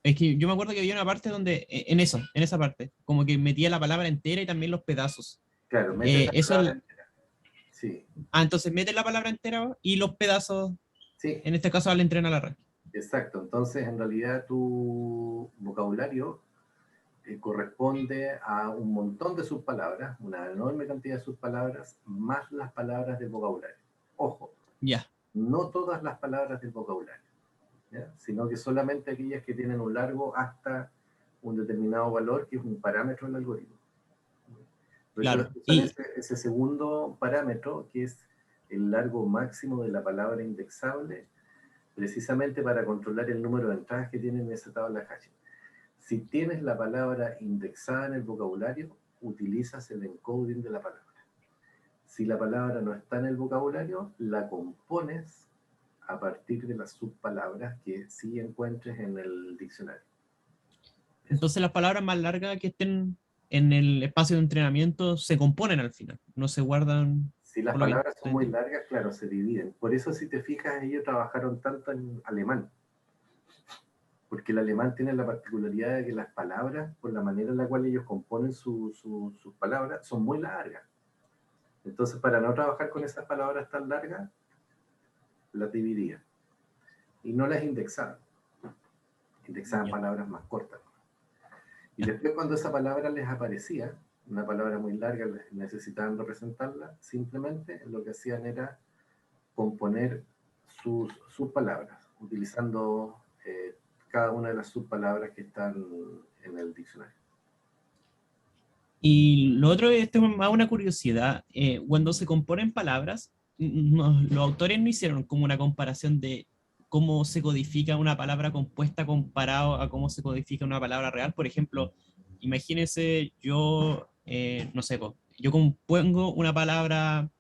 es que yo me acuerdo que había una parte donde, en esa parte, como que metía la palabra entera y también los pedazos. Claro, mete la Eso, palabra entera. Sí. entonces mete la palabra entera y los pedazos, Sí, en este caso al entrenar la red. exacto. Entonces, en realidad, tu vocabulario corresponde a un montón de subpalabras, una enorme cantidad de subpalabras, más las palabras del vocabulario. Ojo, Ya, no todas las palabras del vocabulario, ¿ya? Sino que solamente aquellas que tienen un largo hasta un determinado valor, que es un parámetro del algoritmo. claro. Usan ese segundo parámetro, que es el largo máximo de la palabra indexable, precisamente para controlar el número de entradas que tiene en esa tabla de hashing. Si tienes la palabra indexada en el vocabulario, utilizas el encoding de la palabra. Si la palabra no está en el vocabulario, la compones a partir de las subpalabras que sí encuentres en el diccionario. Entonces las palabras más largas que estén en el espacio de entrenamiento se componen al final, no se guardan. Si las palabras son muy largas, claro, se dividen. Por eso, si te fijas, ellos trabajaron tanto en alemán. porque el alemán tiene la particularidad de que las palabras, por la manera en la cual ellos componen sus palabras, son muy largas. Entonces, para no trabajar con esas palabras tan largas, las dividían. Y no las indexaban. Indexaban palabras más cortas. Y después, cuando esa palabra les aparecía, una palabra muy larga, necesitaban representarla, simplemente lo que hacían era componer sus palabras, utilizando cada una de las subpalabras que están en el diccionario. Y lo otro, esto es más una curiosidad, cuando se componen palabras, los autores no hicieron como una comparación de cómo se codifica una palabra compuesta comparado a cómo se codifica una palabra real. Por ejemplo, imagínense yo, no sé, yo compongo una palabra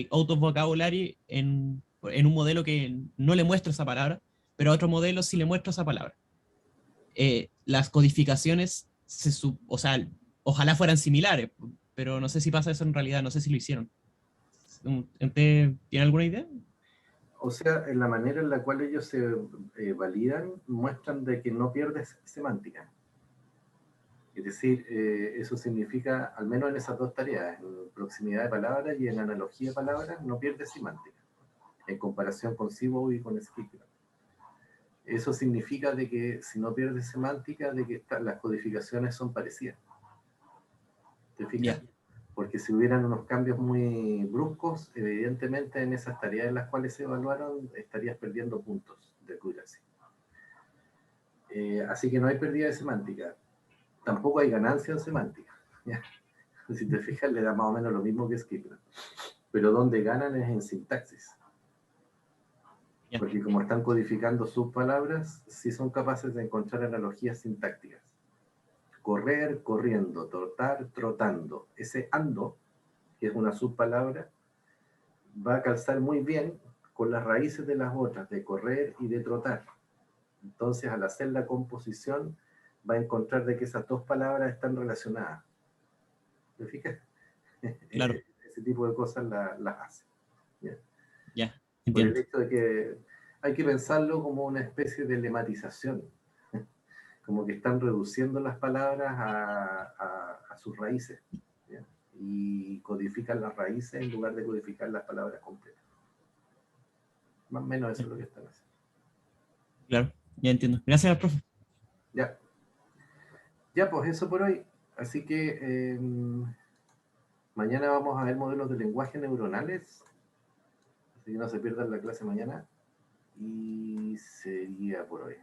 out of vocabulary en un modelo que no le muestro esa palabra, pero a otro modelo sí le muestro esa palabra. Las codificaciones, o sea, ojalá fueran similares, pero no sé si pasa eso en realidad, no sé si lo hicieron. ¿Usted tiene alguna idea? O sea, en la manera en la cual ellos se validan, muestran de que no pierdes semántica. Es decir, eso significa, al menos en esas dos tareas, en proximidad de palabras y en analogía de palabras, no pierdes semántica, en comparación con Seabow y con Skipper. Eso significa de que si no pierdes semántica, de que las codificaciones son parecidas. ¿Te fijas? Yeah. Porque si hubieran unos cambios muy bruscos, evidentemente en esas tareas en las cuales se evaluaron, estarías perdiendo puntos de accuracy. Así que no hay pérdida de semántica. Tampoco hay ganancia en semántica. ¿Ya? Si te fijas, le da más o menos lo mismo que Skipper. Pero donde ganan es en sintaxis. Yeah. Porque como están codificando sus palabras, sí son capaces de encontrar analogías sintácticas. Correr, corriendo, trotar, trotando. Ese ando, que es una subpalabra, va a calzar muy bien con las raíces de las otras, de correr y de trotar. Entonces, al hacer la composición, va a encontrar de que esas dos palabras están relacionadas. ¿Te fijas? Claro. Ese tipo de cosas las hace. ¿Ya? Ya, Por el entiendo. hecho de que hay que pensarlo como una especie de lematización. Como que están reduciendo las palabras a sus raíces. ¿Ya? Y codifican las raíces en lugar de codificar las palabras completas. Más o menos eso es lo que están haciendo. Claro, ya entiendo. Gracias, profe. Ya. Ya, pues eso por hoy. Así que mañana vamos a ver modelos de lenguaje neuronales. Así que no se pierdan la clase mañana. Y sería por hoy.